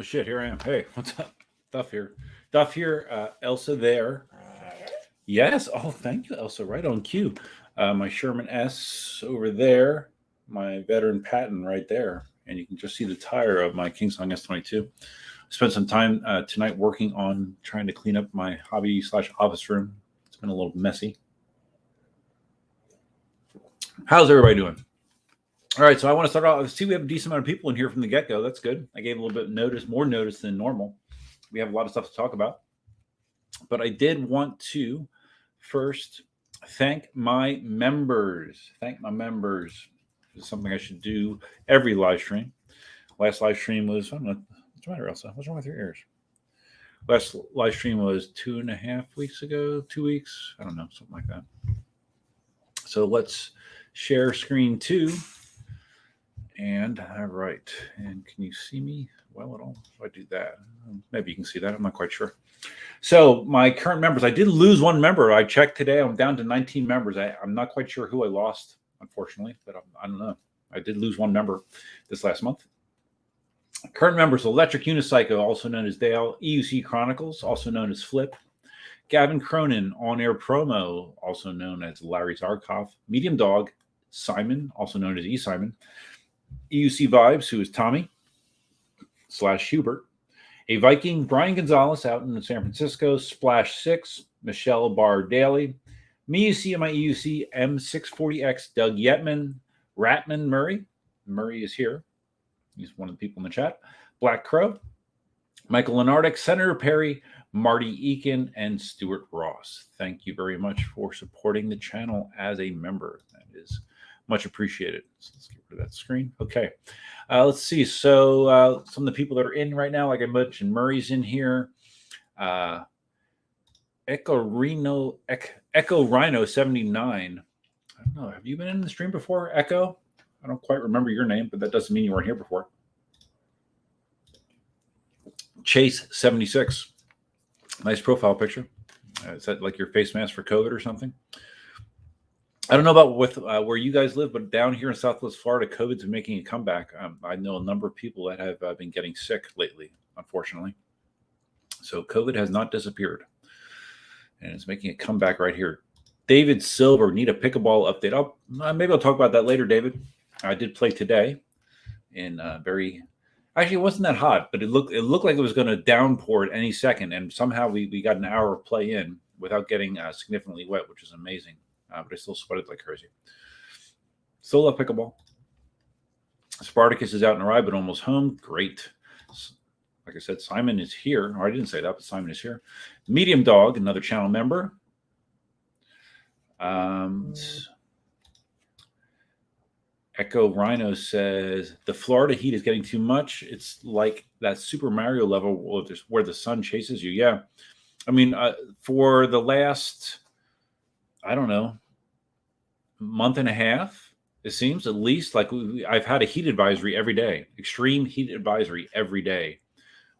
Oh shit, here I am. Hey, what's up? Duff here. Duff here. Elsa there. Yes. Oh, thank you, Elsa. Right on cue. My Sherman S over there. My veteran Patton right there. And you can just see the tire of my KingSong S22. Spent some time tonight working on trying to clean up my hobby/office room. It's been a little messy. How's everybody doing? All right, so I want to start off. See, we have a decent amount of people in here from the get-go. That's good. I gave a little bit of notice, more notice than normal. We have a lot of stuff to talk about. But I did want to first thank my members. Thank my members. It's something I should do every live stream. Last live stream was, I don't know, what's the matter, Elsa? What's wrong with your ears? Last live stream was 2.5 weeks ago, 2 weeks. I don't know, something like that. So let's share screen 2. And all right, and can you see me well at all? If I do that, maybe you can see that. I'm not quite sure. So my current members, I did lose one member. I checked today. I'm down to 19 members. I'm not quite sure who I lost, unfortunately, but I don't know. I did lose one member this last month. Current members: Electric Unicycle, also known as Dale; EUC Chronicles, also known as Flip; Gavin Cronin, On Air Promo, also known as Larry Zarkov; Medium Dog, Simon, also known as E Simon; EUC Vibes, who is Tommy / Hubert; a Viking, Brian Gonzalez out in San Francisco; Splash 6, Michelle Barr Daly; me UC and my EUC M640X, Doug Yetman; Ratman Murray. Murray is here. He's one of the people in the chat. Black Crow, Michael Lenardic, Senator Perry, Marty Eakin, and Stuart Ross. Thank you very much for supporting the channel as a member. That is much appreciated. So let's get rid of that screen. Okay. Let's see. So some of the people that are in right now, like I mentioned, Murray's in here. Echo Rhino 79. I don't know. Have you been in the stream before, Echo? I don't quite remember your name, but that doesn't mean you weren't here before. Chase 76. Nice profile picture. Is that like your face mask for COVID or something? I don't know about where you guys live, but down here in Southwest Florida, COVID's been making a comeback. I know a number of people that have been getting sick lately, unfortunately. So COVID has not disappeared, and it's making a comeback right here. David Silver, need a pickleball update. Maybe I'll talk about that later, David. I did play today in actually, it wasn't that hot, but it looked like it was going to downpour at any second, and somehow we got an hour of play in without getting significantly wet, which is amazing. But I still sweated like crazy. Still love pickleball. Spartacus is out in a ride, but almost home. Great. Like I said, Simon is here. Or I didn't say that, but Simon is here. Medium Dog, another channel member. Echo Rhino says, the Florida heat is getting too much. It's like that Super Mario level where the sun chases you. Yeah. I mean, for the last, I don't know, month and a half, it seems, at least, like I've had a heat advisory every day, extreme heat advisory every day,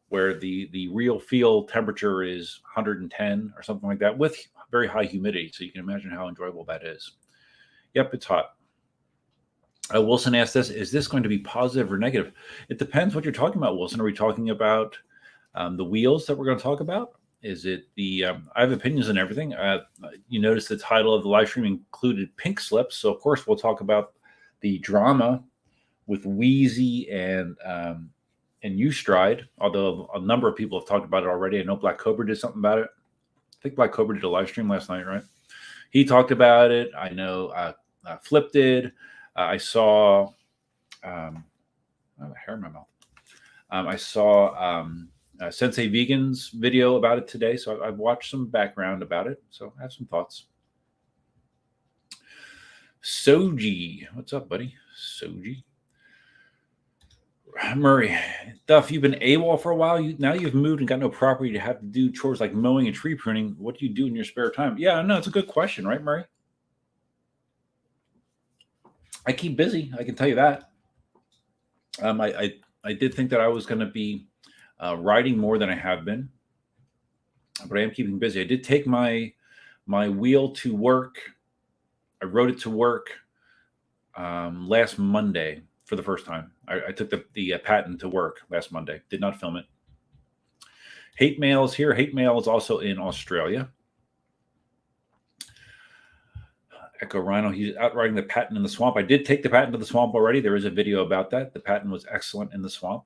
where the real field temperature is 110 or something like that with very high humidity. So you can imagine how enjoyable that is. Yep, it's hot. Wilson asked this, is this going to be positive or negative? It depends what you're talking about, Wilson. Are we talking about the wheels that we're going to talk about? Is it the, I have opinions on everything. You notice the title of the live stream included pink slips. So of course we'll talk about the drama with Wheezy and U-Stride, although a number of people have talked about it already. I know Black Cobra did something about it. I think Black Cobra did a live stream last night, right? He talked about it. I know Flip did. I saw, I have a hair in my mouth. I saw Sensei Vegan's video about it today, so I've watched some background about it, so I have some thoughts. Soji, what's up, buddy? Soji. Murray, Duff, you've been AWOL for a while. Now you've moved and got no property to have to do chores like mowing and tree pruning. What do you do in your spare time? Yeah, no, it's a good question, right, Murray? I keep busy. I can tell you that. I did think that I was going to be riding more than I have been, but I am keeping busy. I did take my wheel to work. I rode it to work last Monday for the first time. I took the patent to work last Monday. Did not film it. Hate mail is here. Hate mail is also in Australia. Echo Rhino, he's out riding the patent in the swamp. I did take the patent to the swamp already. There is a video about that. The patent was excellent in the swamp.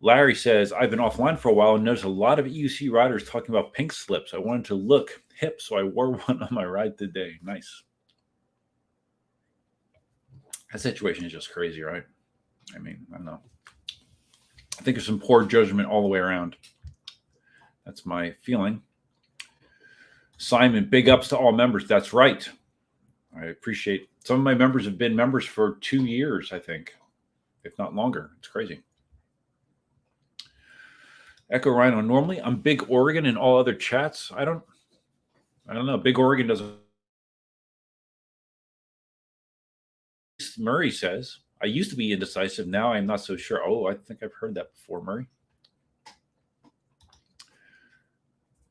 Larry says, I've been offline for a while and noticed a lot of EUC riders talking about pink slips. I wanted to look hip, so I wore one on my ride today. Nice. That situation is just crazy, right? I mean, I don't know. I think there's some poor judgment all the way around. That's my feeling. Simon, big ups to all members. That's right. I appreciate. Some of my members have been members for 2 years, I think, if not longer. It's crazy. Echo Rhino, normally I'm Big Oregon in all other chats. I don't know. Big Oregon doesn't. Murray says, I used to be indecisive. Now I'm not so sure. Oh, I think I've heard that before, Murray.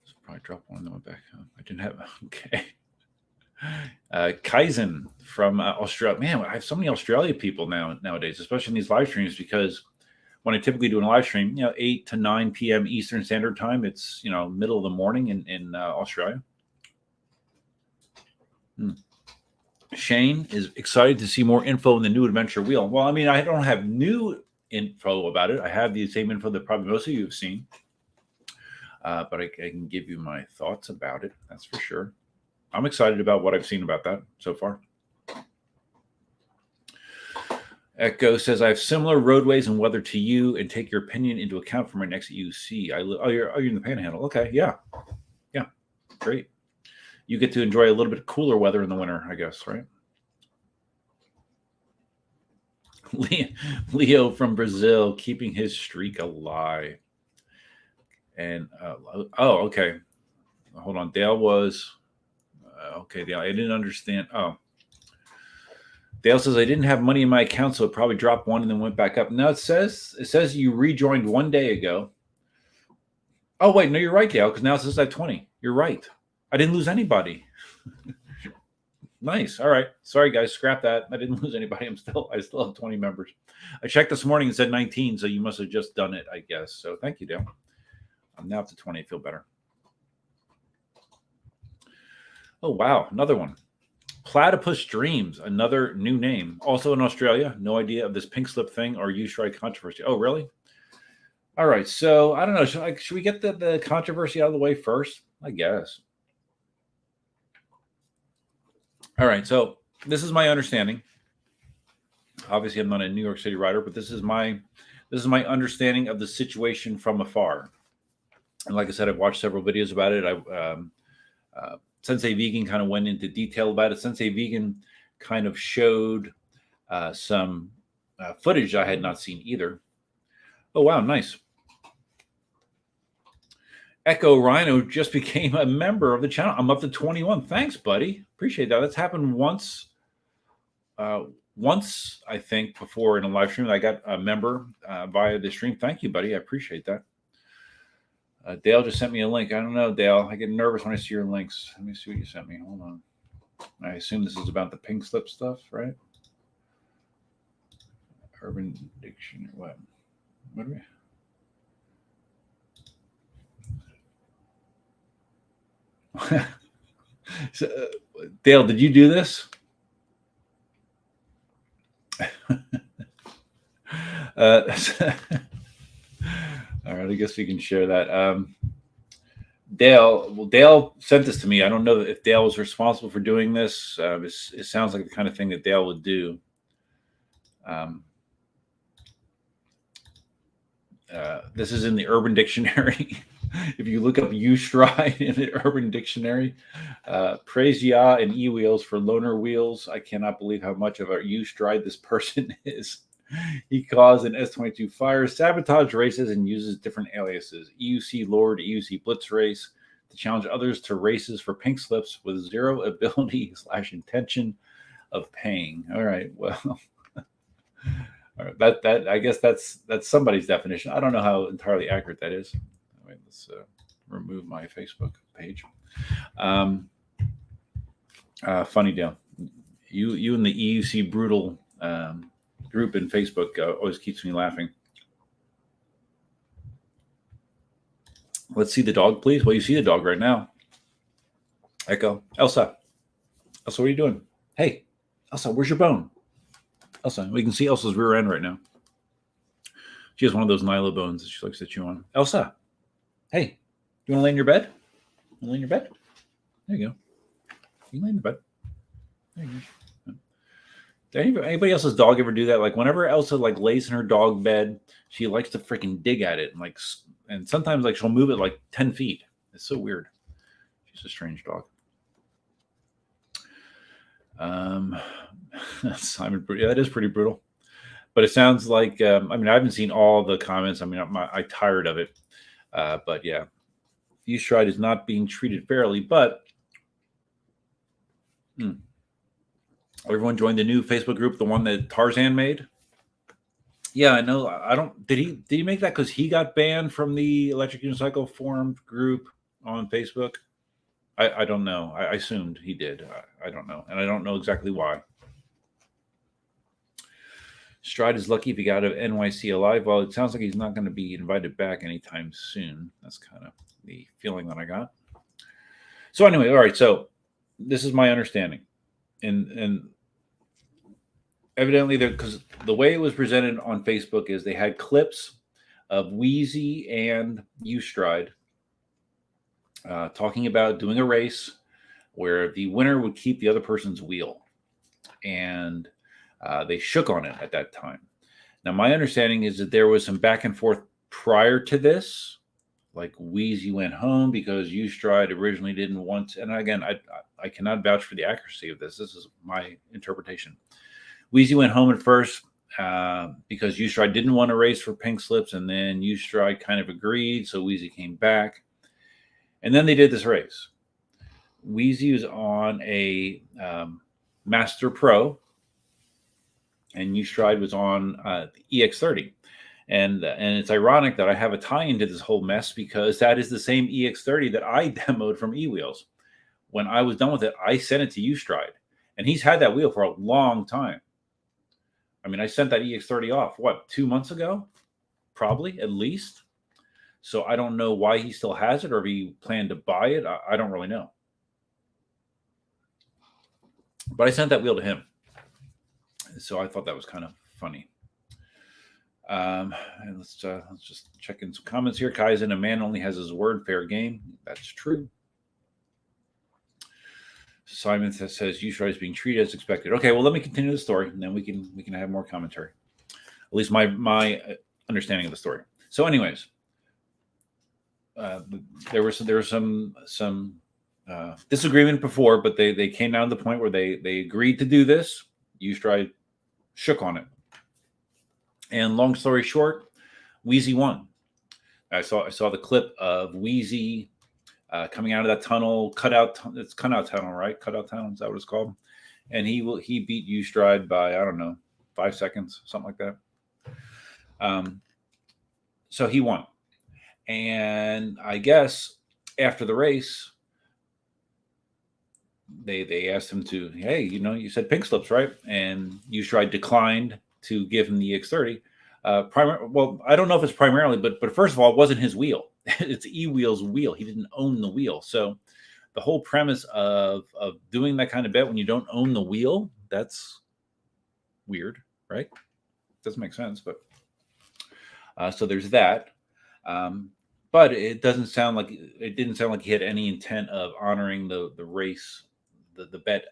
So probably drop one and then went back home. I didn't have. Okay. Kaizen from Australia. Man, I have so many Australia people nowadays, especially in these live streams, because when I typically do a live stream, 8 to 9 p.m. Eastern Standard Time, it's, middle of the morning in Australia. Shane is excited to see more info in the new adventure wheel. Well, I mean, I don't have new info about it. I have the same info that probably most of you have seen. But I can give you my thoughts about it. That's for sure. I'm excited about what I've seen about that so far. Echo says, I have similar roadways and weather to you and take your opinion into account for my next EUC. You're in the Panhandle. Okay, yeah. Yeah, great. You get to enjoy a little bit cooler weather in the winter, I guess, right? Leo from Brazil, keeping his streak alive. And, okay. Hold on. Dale was, okay, Dale, I didn't understand. Oh. Dale says, I didn't have money in my account, so it probably dropped one and then went back up. No, it says you rejoined 1 day ago. Oh, wait, no, you're right, Dale, because now it says I have 20. You're right. I didn't lose anybody. Nice. All right. Sorry, guys. Scrap that. I didn't lose anybody. I still have 20 members. I checked this morning and said 19, so you must have just done it, I guess. So thank you, Dale. I'm now up to 20. I feel better. Oh, wow. Another one. Platypus Dreams, another new name. Also in Australia. No idea of this pink slip thing or U-strike controversy. Oh, really? All right. So I don't know. Should we get the controversy out of the way first? I guess. All right. So this is my understanding. Obviously, I'm not a New York City rider, but this is my understanding of the situation from afar. And like I said, I've watched several videos about it. Sensei Vegan kind of went into detail about it. Sensei Vegan kind of showed some footage I had not seen either. Oh, wow. Nice. Echo Rhino just became a member of the channel. I'm up to 21. Thanks, buddy. Appreciate that. That's happened once, I think, before in a live stream. I got a member via the stream. Thank you, buddy. I appreciate that. Dale just sent me a link. I don't know, Dale. I get nervous when I see your links. Let me see what you sent me. Hold on. I assume this is about the pink slip stuff, right? Urban Dictionary. What? What do we? So, Dale, did you do this? All right, I guess we can share that. Dale sent this to me. I don't know if Dale was responsible for doing this. It sounds like the kind of thing that Dale would do. This is in the Urban Dictionary. If you look up U-stride in the Urban Dictionary, praise Yah and E-wheels for loaner wheels. I cannot believe how much of a U-stride this person is. He caused an S22 fire, sabotage races, and uses different aliases. EUC Lord, EUC Blitz Race, to challenge others to races for pink slips with zero ability / intention of paying. All right, well, all right, that I guess that's somebody's definition. I don't know how entirely accurate that is. Wait, let's remove my Facebook page. Funny deal. You and the EUC Brutal group in Facebook always keeps me laughing. Let's see the dog, please. Well, you see the dog right now. Echo. Elsa. Elsa, what are you doing? Hey, Elsa, where's your bone? Elsa, we can see Elsa's rear end right now. She has one of those Nilo bones that she likes to chew on. Elsa, hey, you want to lay in your bed? You want to lay in your bed? There you go. You can lay in the bed. There you go. Did anybody else's dog ever do that? Like whenever Elsa like lays in her dog bed, she likes to freaking dig at it and sometimes like she'll move it like 10 feet. It's so weird. She's a strange dog. Simon, yeah, that is pretty brutal. But it sounds like I haven't seen all the comments. I tired of it. But yeah, Ustride is not being treated fairly. But everyone joined the new Facebook group, the one that Tarzan made. Yeah, I know. I don't. Did he make that because he got banned from the Electric Unicycle Forum group on Facebook? I don't know. I assumed he did. I don't know, and I don't know exactly why. Stride is lucky if he got out of NYC alive. Well, it sounds like he's not going to be invited back anytime soon. That's kind of the feeling that I got. So anyway, all right. So this is my understanding, and evidently, because the way it was presented on Facebook is they had clips of Wheezy and Ustride talking about doing a race where the winner would keep the other person's wheel, and they shook on it at that time. Now, my understanding is that there was some back and forth prior to this. Like Wheezy went home because Ustride originally didn't want to, and again, I cannot vouch for the accuracy of this. This is my interpretation. Wheezy went home at first because Ustride didn't want to race for pink slips, and then Ustride kind of agreed, so Wheezy came back. And then they did this race. Wheezy was on a Master Pro, and Ustride was on the EX30. And it's ironic that I have a tie into this whole mess because that is the same EX30 that I demoed from eWheels. When I was done with it, I sent it to Ustride, and he's had that wheel for a long time. I mean, I sent that EX30 off, 2 months ago? Probably, at least. So I don't know why he still has it or if he planned to buy it. I don't really know. But I sent that wheel to him. So I thought that was kind of funny. And let's just check in some comments here. Kaizen, a man only has his word, fair game. That's true. Simon says Ustride is being treated as expected. Okay, well, let me continue the story, and then we can have more commentary. At least my understanding of the story. So, anyways, there was some disagreement before, but they came down to the point where they agreed to do this. Ustride shook on it, and long story short, Wheezy won. I saw the clip of Wheezy coming out of that tunnel, it's cutout tunnel, right? Cutout tunnel, is that what it's called? And he beat Ustride by, I don't know, 5 seconds, something like that. So he won. And I guess after the race, they asked him to, hey, you said pink slips, right? And Ustride declined to give him the EX30. Well, I don't know if it's primarily, but first of all, it wasn't his wheel. It's eWheel's wheel. He didn't own the wheel. So the whole premise of doing that kind of bet when you don't own the wheel, that's weird, right? Doesn't make sense, but so there's that. But it didn't sound like he had any intent of honoring the race, the bet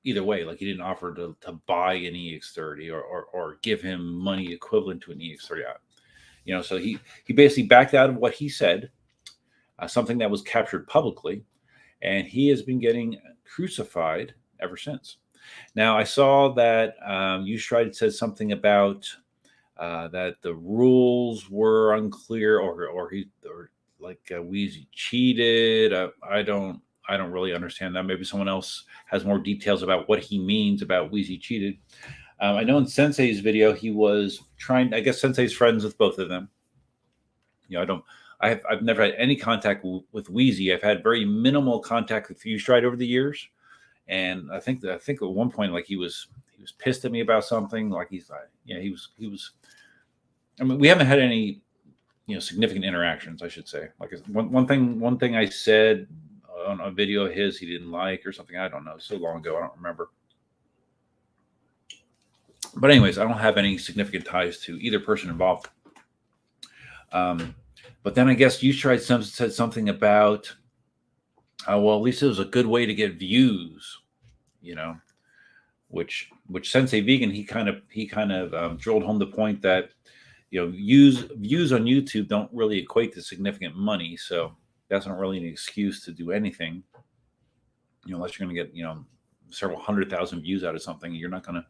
either way. Like he didn't offer to buy an EX30 or give him money equivalent to an EX30. So he basically backed out of what he said, something that was captured publicly, and he has been getting crucified ever since. Now, I saw that Ustride said something about that the rules were unclear, or Wheezy cheated. I don't really understand that. Maybe someone else has more details about what he means about Wheezy cheated. I know in Sensei's video, he was trying, I guess Sensei's friends with both of them. I've never had any contact with Wheezy. I've had very minimal contact with Ustride over the years. And I think at one point, like he was pissed at me about something. Like he was, I mean, we haven't had any, significant interactions, I should say. Like one thing I said on a video of his he didn't like or something. I don't know. So long ago, I don't remember. But anyways, I don't have any significant ties to either person involved. But then I guess you said something about, well, at least it was a good way to get views, which Sensei Vegan, he kind of drilled home the point that, views on YouTube don't really equate to significant money. So that's not really an excuse to do anything, unless you're going to get, several 100,000 views out of something. You're not going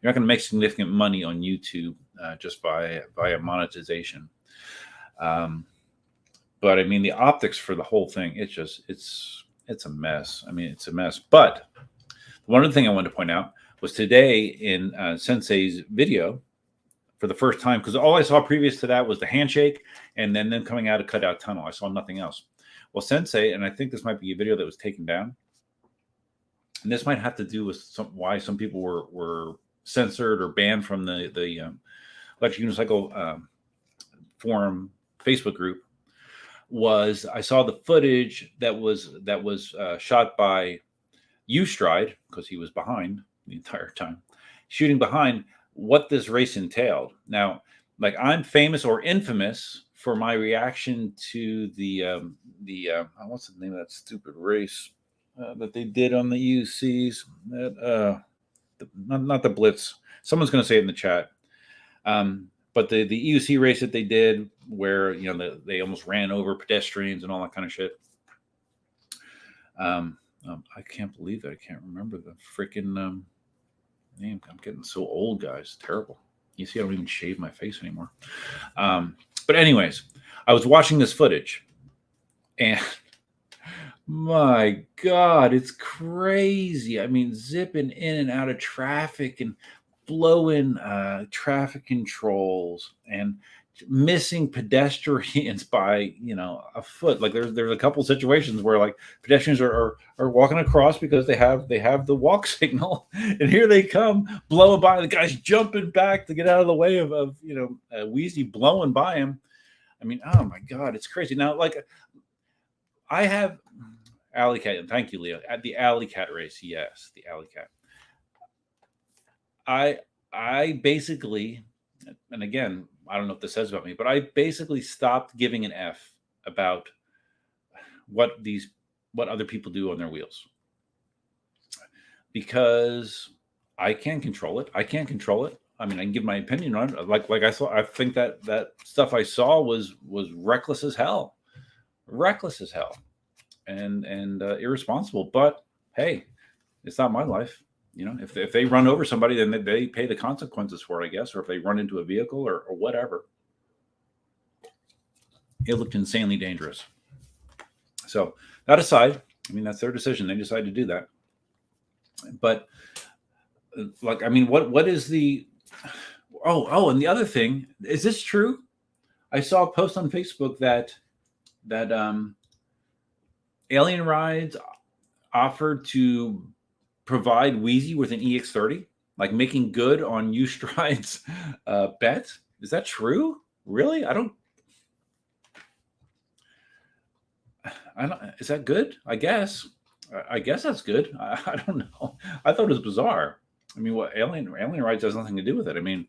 to make significant money on YouTube just via monetization. But I mean, the optics for the whole thing, it's a mess. I mean, it's a mess. But one other thing I wanted to point out was today in Sensei's video, for the first time, because all I saw previous to that was the handshake and then them coming out of cutout tunnel. I saw nothing else. Well, Sensei, and I think this might be a video that was taken down, and this might have to do with why some people were censored or banned from the Electric Unicycle forum Facebook group. Was I saw the footage that was shot by Ustride, because he was behind the entire time, shooting behind what this race entailed. Now, like, I'm famous or infamous for my reaction to the what's the name of that stupid race that they did on the UCs? Not the Blitz. Someone's going to say it in the chat. But the EUC race that they did, where they almost ran over pedestrians and all that kind of shit. I can't believe that I can't remember the freaking name. I'm getting so old, guys. Terrible. You see, I don't even shave my face anymore. But anyways, I was watching this footage, and my God, it's crazy. I mean, zipping in and out of traffic and blowing traffic controls and missing pedestrians by a foot. Like there's a couple situations where like pedestrians are walking across because they have the walk signal, and here they come blowing by. The guy's jumping back to get out of the way of Wheezy blowing by him. I mean, oh my God, it's crazy. Now, like, I have Alley Cat, and thank you, Leo, at the Alley Cat race. Yes, the Alley Cat. I basically, and again, I don't know what this says about me, but I basically stopped giving an F about what other people do on their wheels, because I can't control it. I can't control it. I mean, I can give my opinion on it. Like I think that stuff I saw was reckless as hell, and irresponsible. But hey, it's not my life. If they run over somebody, then they pay the consequences for it, I guess. Or if they run into a vehicle or whatever. It looked insanely dangerous. So that aside, I mean, that's their decision. They decided to do that. But like, I mean, what is the? Oh, and the other thing, is this true? I saw a post on Facebook that Alien Rides offered to provide Wheezy with an EX30, like making good on Ustride's bet. Is that true? Really? I don't. Is that good? I guess that's good. I don't know. I thought it was bizarre. I mean, what Alien Rides has nothing to do with it. I mean,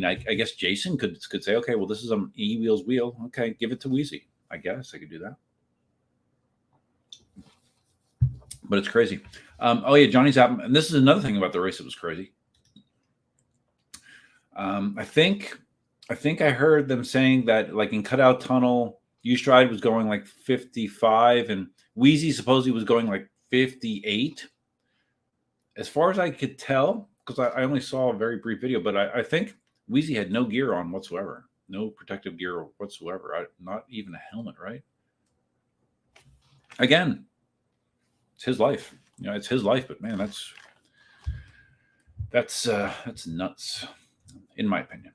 I guess Jason could say, okay, well, this is an E-Wheels wheel. Okay, give it to Wheezy. I guess I could do that. But it's crazy. Oh yeah, Johnny's out. And this is another thing about the race that was crazy. I think I heard them saying that, like, in cutout tunnel, Ustride was going like 55, and Wheezy supposedly was going like 58. As far as I could tell, because I only saw a very brief video, but I think Wheezy had no gear on whatsoever, no protective gear whatsoever, not even a helmet, right? Again, it's his life. It's his life, but man, that's nuts, in my opinion.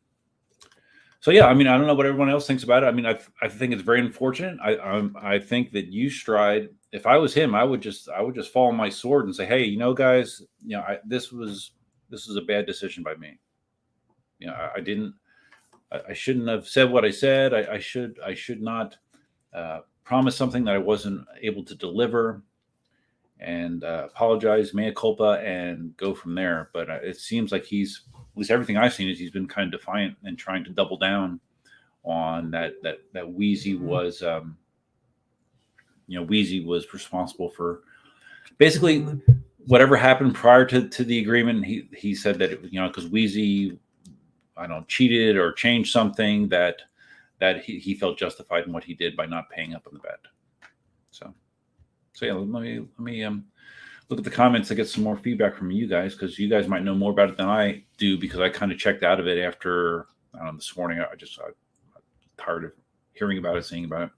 So yeah, I mean, I don't know what everyone else thinks about it. I mean, I think it's very unfortunate. I think that Ustride, if I was him, I would just fall on my sword and say, hey, guys, this was a bad decision by me. I didn't I shouldn't have said what I said. I should not promise something that I wasn't able to deliver, and apologize, mea culpa, and go from there. But it seems like he's, at least everything I've seen, is he's been kind of defiant and trying to double down on that Wheezy was, Wheezy was responsible for basically whatever happened prior to the agreement. He said that because Wheezy, I don't know, cheated or changed something, that he felt justified in what he did by not paying up on the bet. So yeah, let me look at the comments to get some more feedback from you guys, because you guys might know more about it than I do, because I kind of checked out of it after this morning. I'm tired of hearing about it, seeing about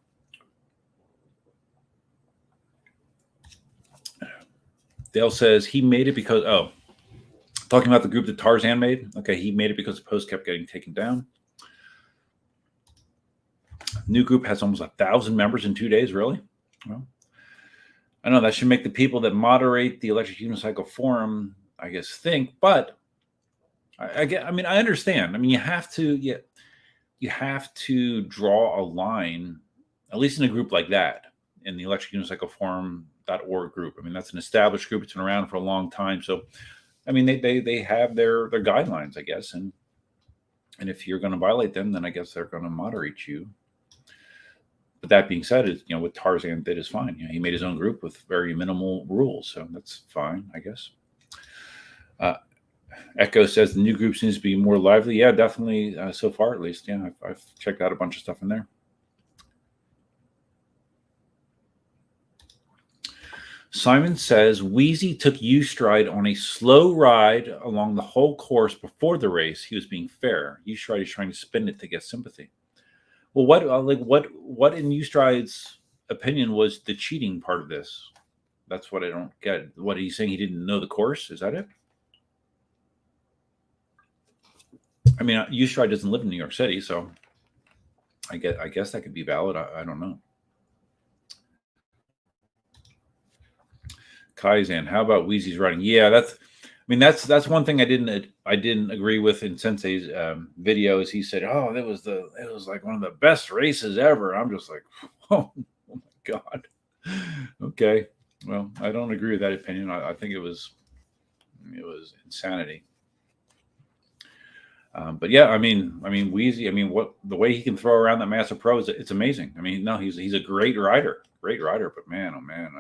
it. Dale says he made it because, talking about the group that Tarzan made. Okay, he made it because the post kept getting taken down. New group has almost 1,000 members in 2 days. Really? Well, I know that should make the people that moderate the electric unicycle forum, I guess, think. But I understand. I mean, you have to draw a line, at least in a group like that, in the electric unicycle forum.org group. I mean, that's an established group. It's been around for a long time. So, I mean, they have their guidelines, I guess. And if you're going to violate them, then I guess they're going to moderate you. But that being said, what Tarzan did is fine. He made his own group with very minimal rules. So that's fine, I guess. Echo says the new group seems to be more lively. Yeah, definitely. So far, at least. Yeah, I've checked out a bunch of stuff in there. Simon says Wheezy took U-Stride on a slow ride along the whole course before the race. He was being fair. U-Stride is trying to spin it to get sympathy. Well, what in U-Stride's opinion was the cheating part of this? That's what I don't get. What are you saying? He didn't know the course? Is that it? I mean, U-Stride doesn't live in New York City, so I guess that could be valid. I don't know. Kaizen, how about Wheezy's riding? Yeah, that's one thing I didn't agree with in Sensei's videos. He said, "Oh, it was like one of the best races ever." I'm just like, oh my God. Okay, well, I don't agree with that opinion. I think it was insanity. But yeah, I mean, Wheezy. I mean, the way he can throw around that Master Pro it's amazing. I mean, no, he's a great rider. But man, oh man,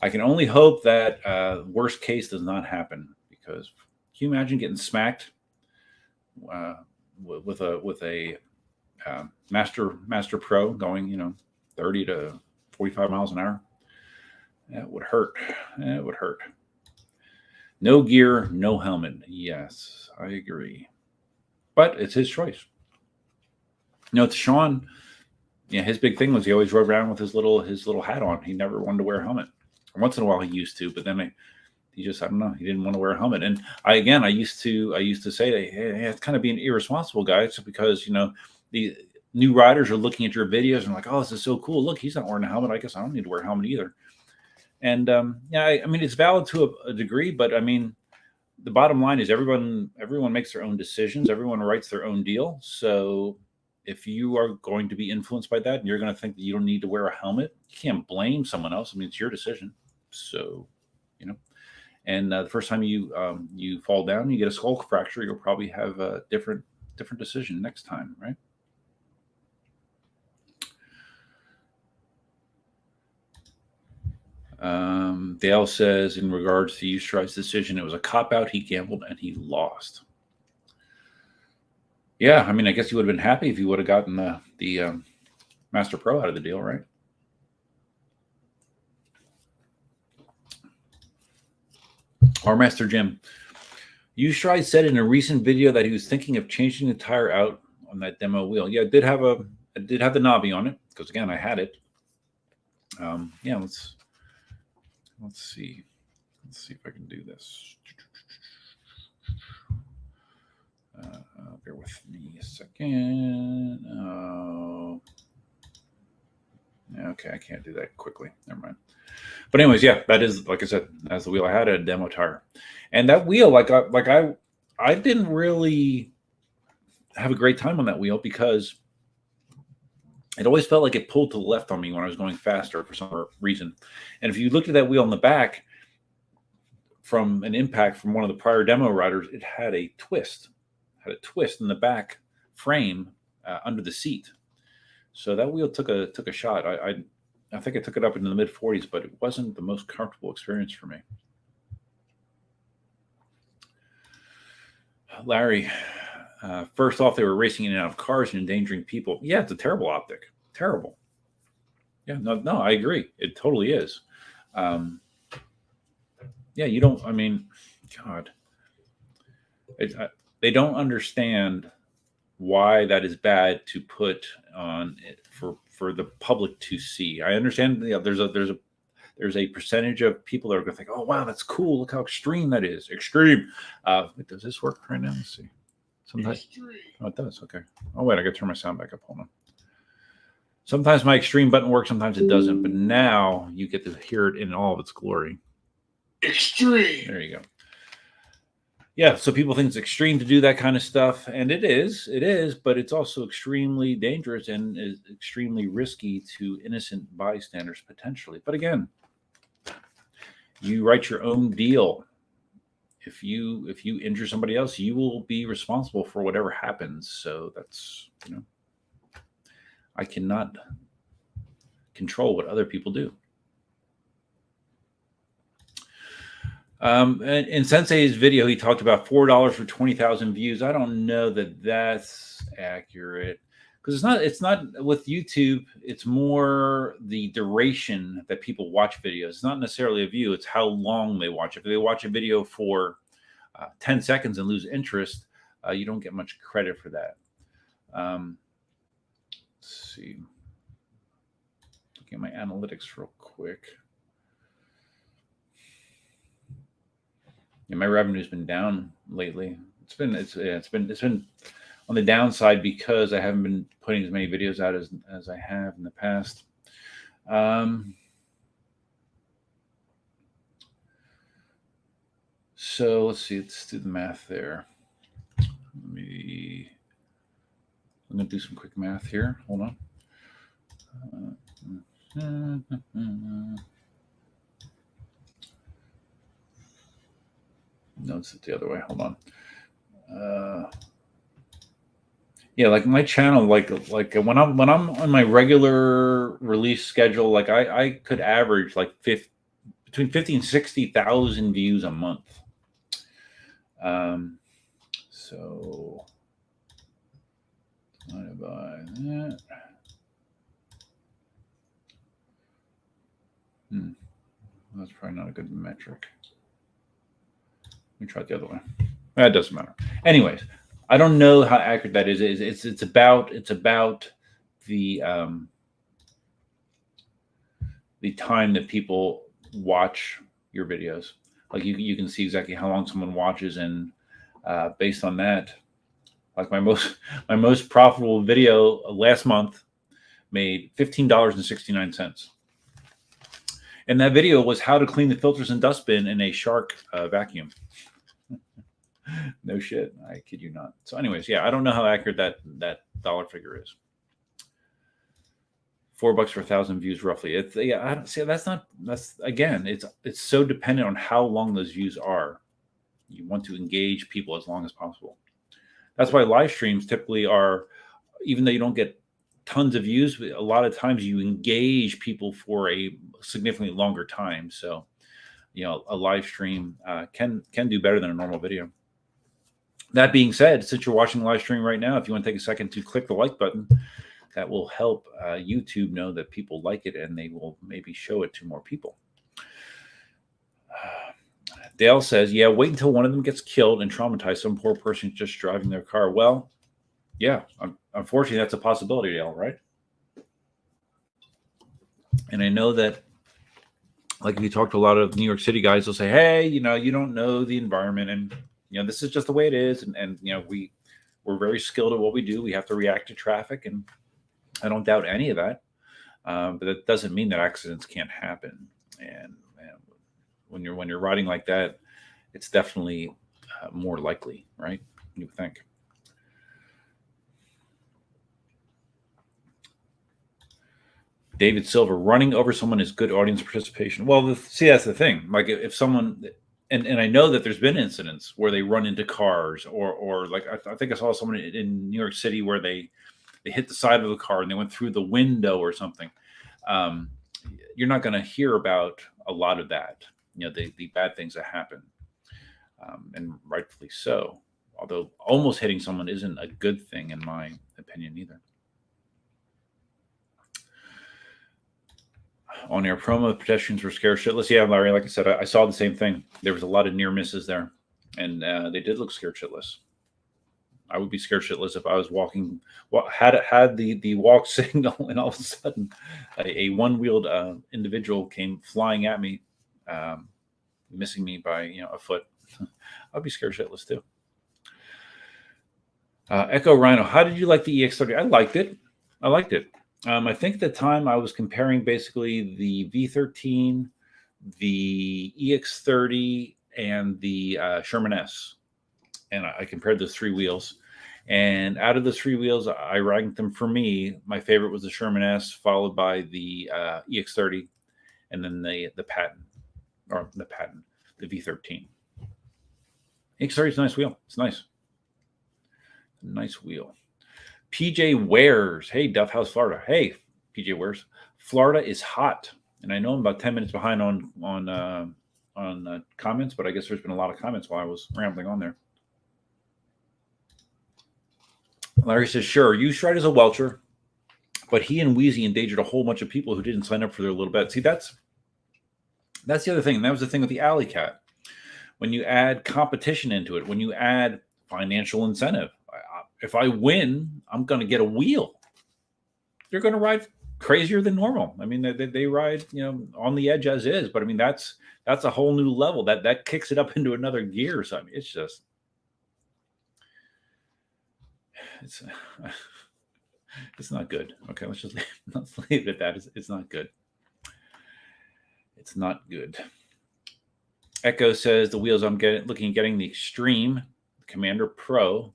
I can only hope that worst case does not happen, because can you imagine getting smacked with a Master Pro going 30 to 45 miles an hour? That would hurt. It would hurt. No gear, no helmet. Yes, I agree. But it's his choice. To Sean, his big thing was he always rode around with his little hat on. He never wanted to wear a helmet. Once in a while he used to, but then he just, I don't know, he didn't want to wear a helmet. And I used to say, hey, it's kind of being irresponsible, guys, because the new riders are looking at your videos and like, oh, this is so cool. Look, he's not wearing a helmet. I guess I don't need to wear a helmet either. And I mean, it's valid to a degree, but I mean, the bottom line is everyone makes their own decisions. Everyone writes their own deal. So if you are going to be influenced by that and you're going to think that you don't need to wear a helmet, you can't blame someone else. I mean, it's your decision. So, and the first time you fall down, you get a skull fracture, you'll probably have a different decision next time, right? Dale says, in regards to U-Stride's decision, it was a cop-out. He gambled and he lost. Yeah, I mean, I guess you would have been happy if you would have gotten the Master Pro out of the deal, right? Our Master Jim. U-Stride said in a recent video that he was thinking of changing the tire out on that demo wheel. Yeah, it did have the knobby on it, because again, I had it. Yeah, let's see if I can do this. Bear with me a second. Oh, okay, I can't do that quickly. Never mind. But anyways, yeah, that is, like I said, that's the wheel I had, a demo tire, and that wheel, I didn't really. have a great time on that wheel because it always felt like it pulled to the left on me when I was going faster for some reason. And if you looked at that wheel in the back from an impact from one of the prior demo riders, it had a twist in the back frame under the seat. So that wheel took a shot. I think I took it up into the mid 40s, but it wasn't the most comfortable experience for me. Larry, first off, they were racing in and out of cars and endangering people. Yeah, it's a terrible optic. Terrible. Yeah, no, I agree. It totally is. Yeah, you don't. I mean, God, they don't understand why that is bad to put on it for the public to see. I understand. You know, there's a percentage of people that are going to think, oh wow, that's cool. Look how extreme that is. Extreme. Does this work right now? Let's see. Sometimes. Oh, it does. Okay. Oh wait, I got to turn my sound back up. Hold on. Sometimes my extreme button works, sometimes it doesn't. But now you get to hear it in all of its glory. Extreme. There you go. Yeah, so people think it's extreme to do that kind of stuff, and it is, but it's also extremely dangerous and is extremely risky to innocent bystanders potentially. But again, you write your own deal. If you injure somebody else, you will be responsible for whatever happens. So that's, I cannot control what other people do. In Sensei's video, he talked about $4 for 20,000 views. I don't know that that's accurate because it's not with YouTube. It's more the duration that people watch videos. It's not necessarily a view. It's how long they watch it. If they watch a video for 10 seconds and lose interest, you don't get much credit for that. Let's see. Look at my analytics real quick. Yeah, my revenue's been down lately. It's been on the downside because I haven't been putting as many videos out as I have in the past. So let's see. Let's do the math there. I'm gonna do some quick math here. Hold on. No, it's the other way. Hold on. Yeah, like my channel, like when I'm on my regular release schedule, like I could average like between 50 and 60,000 views a month. So divided by that. That's probably not a good metric. Let me try it the other way. That doesn't matter. Anyways, I don't know how accurate that is. It's about the time that people watch your videos. Like you can see exactly how long someone watches, and based on that, like my most profitable video last month made $15.69. And that video was how to clean the filters and dustbin in a Shark vacuum. No shit. I kid you not. So anyways, yeah, I don't know how accurate that dollar figure is. $4 for 1,000 views roughly. It's I don't see that's again, it's so dependent on how long those views are. You want to engage people as long as possible. That's why live streams typically are, even though you don't get tons of views, a lot of times you engage people for a significantly longer time. So, a live stream can do better than a normal video. That being said, since you're watching the live stream right now, if you want to take a second to click the like button, that will help YouTube know that people like it, and they will maybe show it to more people. Dale says, yeah, wait until one of them gets killed and traumatized. Some poor person just driving their car. Well, yeah, unfortunately, that's a possibility, Dale, right? And I know that, like, if you talk to a lot of New York City guys, they'll say, hey, you don't know the environment, and this is just the way it is, and we're very skilled at what we do. We have to react to traffic, and I don't doubt any of that. But that doesn't mean that accidents can't happen. And when you're riding like that, it's definitely more likely, right? You would think. David Silver, running over someone is good audience participation. Well, see, that's the thing. Like if someone, and I know that there's been incidents where they run into cars, or like I think I saw someone in New York City where they hit the side of the car and they went through the window or something. You're not going to hear about a lot of that. You know, the bad things that happen, and rightfully so. Although almost hitting someone isn't a good thing in my opinion either. On air promo, pedestrians were scared shitless. Yeah, Larry, like I said, I saw the same thing. There was a lot of near misses there, and they did look scared shitless. I would be scared shitless if I was walking, had the walk signal, and all of a sudden a one-wheeled individual came flying at me, missing me by a foot. I'd be scared shitless too. Echo Rhino, how did you like the EX30? I liked it. I think at the time I was comparing basically the V13, the EX30, and the Sherman S. And I compared those three wheels. And out of those three wheels, I ranked them. For me, my favorite was the Sherman S, followed by the EX30, and then the V13. EX30 is a nice wheel. It's nice. Nice wheel. PJ Wares. Hey, Duff House, Florida. Hey, PJ Wares. Florida is hot. And I know I'm about 10 minutes behind on comments, but I guess there's been a lot of comments while I was rambling on there. Larry says, sure, Ustride is a welcher, but he and Wheezy endangered a whole bunch of people who didn't sign up for their little bet. See, that's the other thing. And that was the thing with the Alley Cat. When you add competition into it, when you add financial incentive, if I win, I'm going to get a wheel. They're going to ride crazier than normal. I mean, they ride, on the edge as is. But I mean, that's a whole new level. That kicks it up into another gear. So I mean, it's just, it's not good. Okay, let's leave it at that. It's not good. It's not good. Echo says the wheels I'm getting the Extreme, Commander Pro.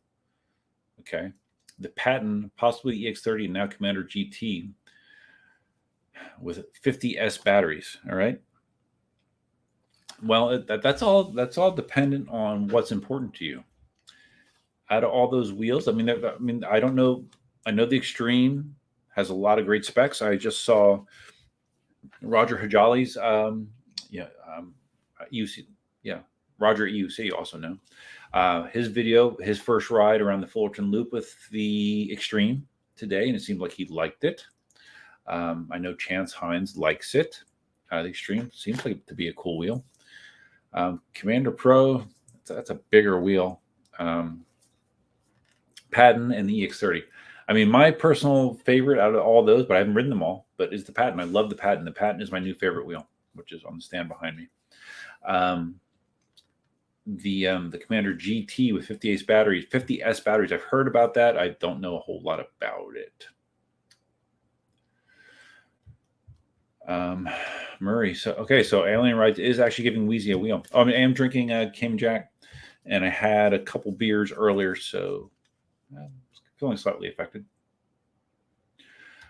Okay. The Patton, possibly EX30, and now Commander GT with 50S batteries. All right. Well, that's all dependent on what's important to you. Out of all those wheels, I mean, I don't know. I know the Extreme has a lot of great specs. I just saw Roger Hajali's, EUC, Roger EUC, also know. His video, his first ride around the Fullerton Loop with the Extreme today, and it seemed like he liked it. I know Chance Hines likes it. The Extreme seems like to be a cool wheel. Commander Pro, that's a bigger wheel. Patton and the EX30. I mean, my personal favorite out of all those, but I haven't ridden them all, but is the Patton. I love the Patton. The Patton is my new favorite wheel, which is on the stand behind me. The Commander GT with 50S batteries. I've heard about that. I don't know a whole lot about it. Murray. So Alien Rides is actually giving Wheezy a wheel. I mean, I am drinking Cayman Jack, and I had a couple beers earlier, so feeling slightly affected.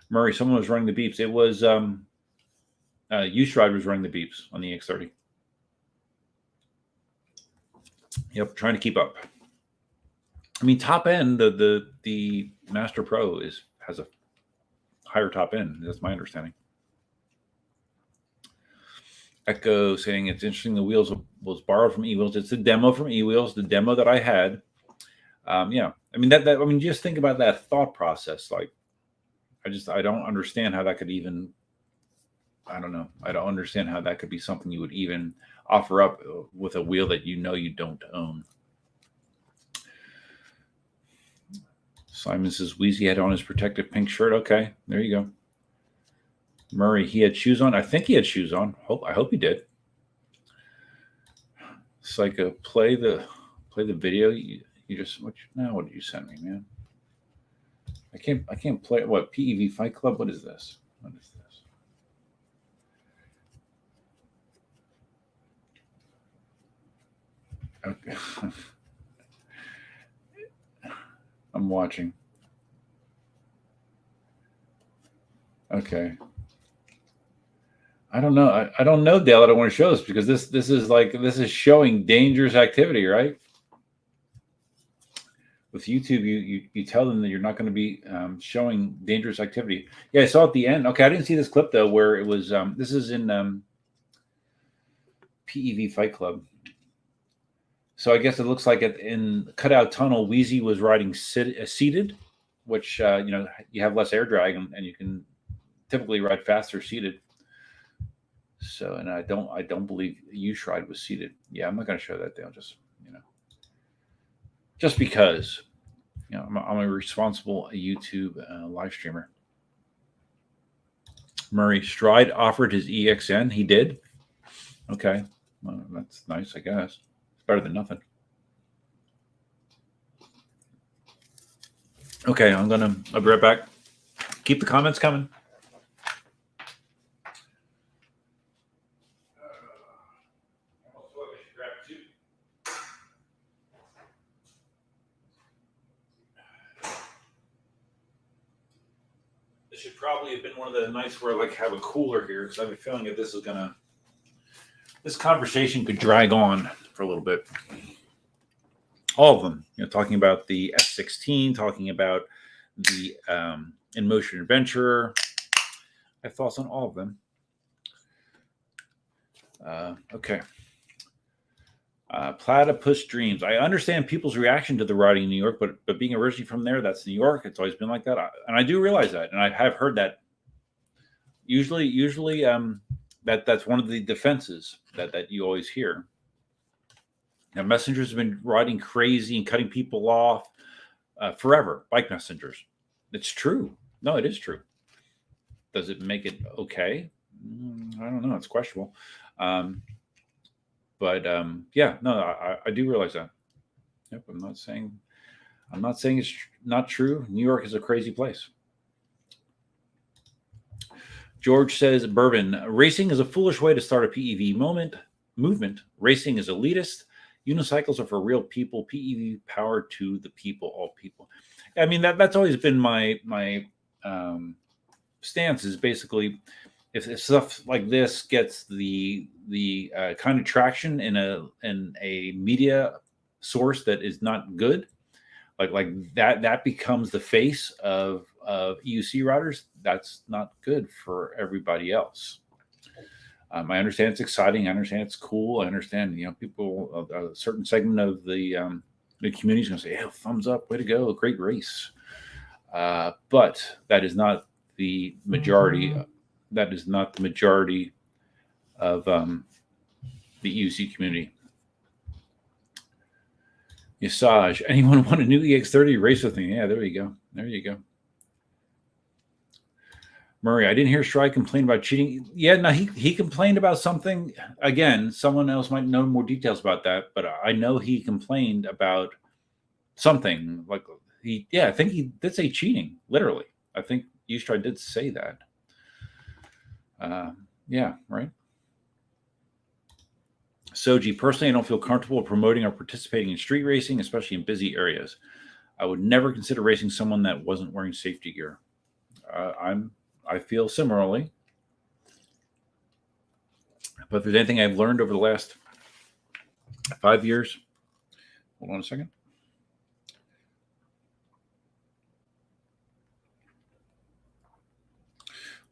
Murray, someone was running the beeps. It was Ustride was running the beeps on the EX30. Yep, trying to keep up. I mean, top end, the Master Pro has a higher top end. That's my understanding. Echo saying it's interesting. The wheels was borrowed from eWheels. It's a demo from eWheels. The demo that I had. Yeah, I mean that. I mean, just think about that thought process. Like, I don't understand how that could even. I don't know. I don't understand how that could be something you would even offer up with a wheel that you don't own. Simon says Wheezy had on his protective pink shirt. Okay, there you go. Murray, he had shoes on. I think he had shoes on. I hope he did. Psycho, play the video. You just what did you send me, man? I can't play what PEV Fight Club. What is this? What is this? Okay. I'm watching. Okay. I don't know. I don't know, Dale. I don't want to show this because this is showing dangerous activity, right? With YouTube, you tell them that you're not going to be showing dangerous activity. Yeah, I saw at the end. Okay, I didn't see this clip though, where it was. This is in PEV Fight Club. So I guess it looks like in Cutout Tunnel, Wheezy was riding seated, which you have less air drag and you can typically ride faster seated. So, and I don't believe Ushride was seated. Yeah, I'm not going to show that down. Just because, I'm a responsible YouTube live streamer. Murray Stride offered his EXN. He did. Okay, well, that's nice. I guess it's better than nothing. Okay, I'll be right back. Keep the comments coming. This should probably have been one of the nights where I have a cooler here because I have a feeling that this conversation could drag on for a little bit. All of them, talking about the S16, talking about the Inmotion Adventurer. I have thoughts on all of them. Okay. Platypus Dreams. I understand people's reaction to the riding in New York, but being originally from there, that's New York. It's always been like that, and I do realize that, and I have heard that. Usually, that's one of the defenses that you always hear. Now, messengers have been riding crazy and cutting people off forever. Bike messengers. It's true. No, it is true. Does it make it okay? I don't know. It's questionable. But yeah, no, I do realize that. Yep, I'm not saying it's not true. New York is a crazy place. George says, Bourbon, racing is a foolish way to start a PEV movement. Racing is elitist. Unicycles are for real people. PEV power to the people, all people. I mean, that's always been my stance is basically if stuff like this gets the kind of traction in a media source that is not good, like that becomes the face of EUC riders. That's not good for everybody else. I understand it's exciting. I understand it's cool. I understand, people, a certain segment of the community is going to say, "Yeah, thumbs up, way to go, great race." But that is not the majority. That is not the majority of the EUC community. Yasaj, anyone want a new EX30 race with me? Yeah, there you go. There you go. Murray, I didn't hear Stride complain about cheating. Yeah, no, he complained about something. Again, someone else might know more details about that, but I know he complained about something. I think he did say cheating, literally. I think Stride did say that. Yeah, right. Soji, personally, I don't feel comfortable promoting or participating in street racing, especially in busy areas. I would never consider racing someone that wasn't wearing safety gear. I feel similarly. But if there's anything I've learned over the last 5 years, hold on a second.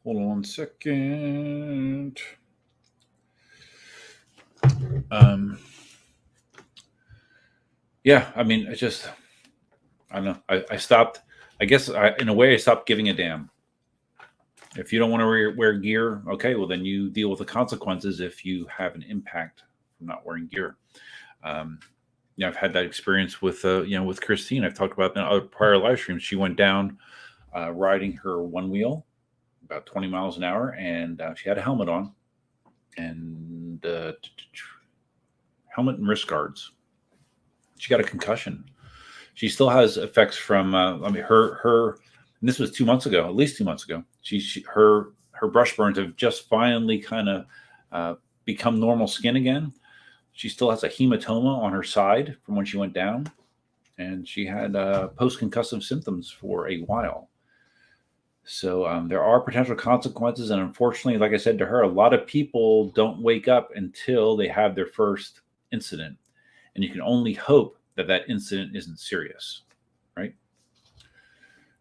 Hold on 1 second. Yeah, I mean, it's just, I don't know. I stopped, I guess, in a way, I stopped giving a damn. If you don't want to wear gear, okay, well, then you deal with the consequences if you have an impact from not wearing gear. I've had that experience with, with Christine. I've talked about that in other prior live streams. She went down riding her one wheel about 20 miles an hour, and she had a helmet on, and helmet and wrist guards. She got a concussion. She still has effects from, her, and this was 2 months ago, at least 2 months ago. Her brush burns have just finally kind of become normal skin again. She still has a hematoma on her side from when she went down, and she had post-concussive symptoms for a while. So there are potential consequences. And unfortunately, like I said to her, a lot of people don't wake up until they have their first incident. And you can only hope that that incident isn't serious, right?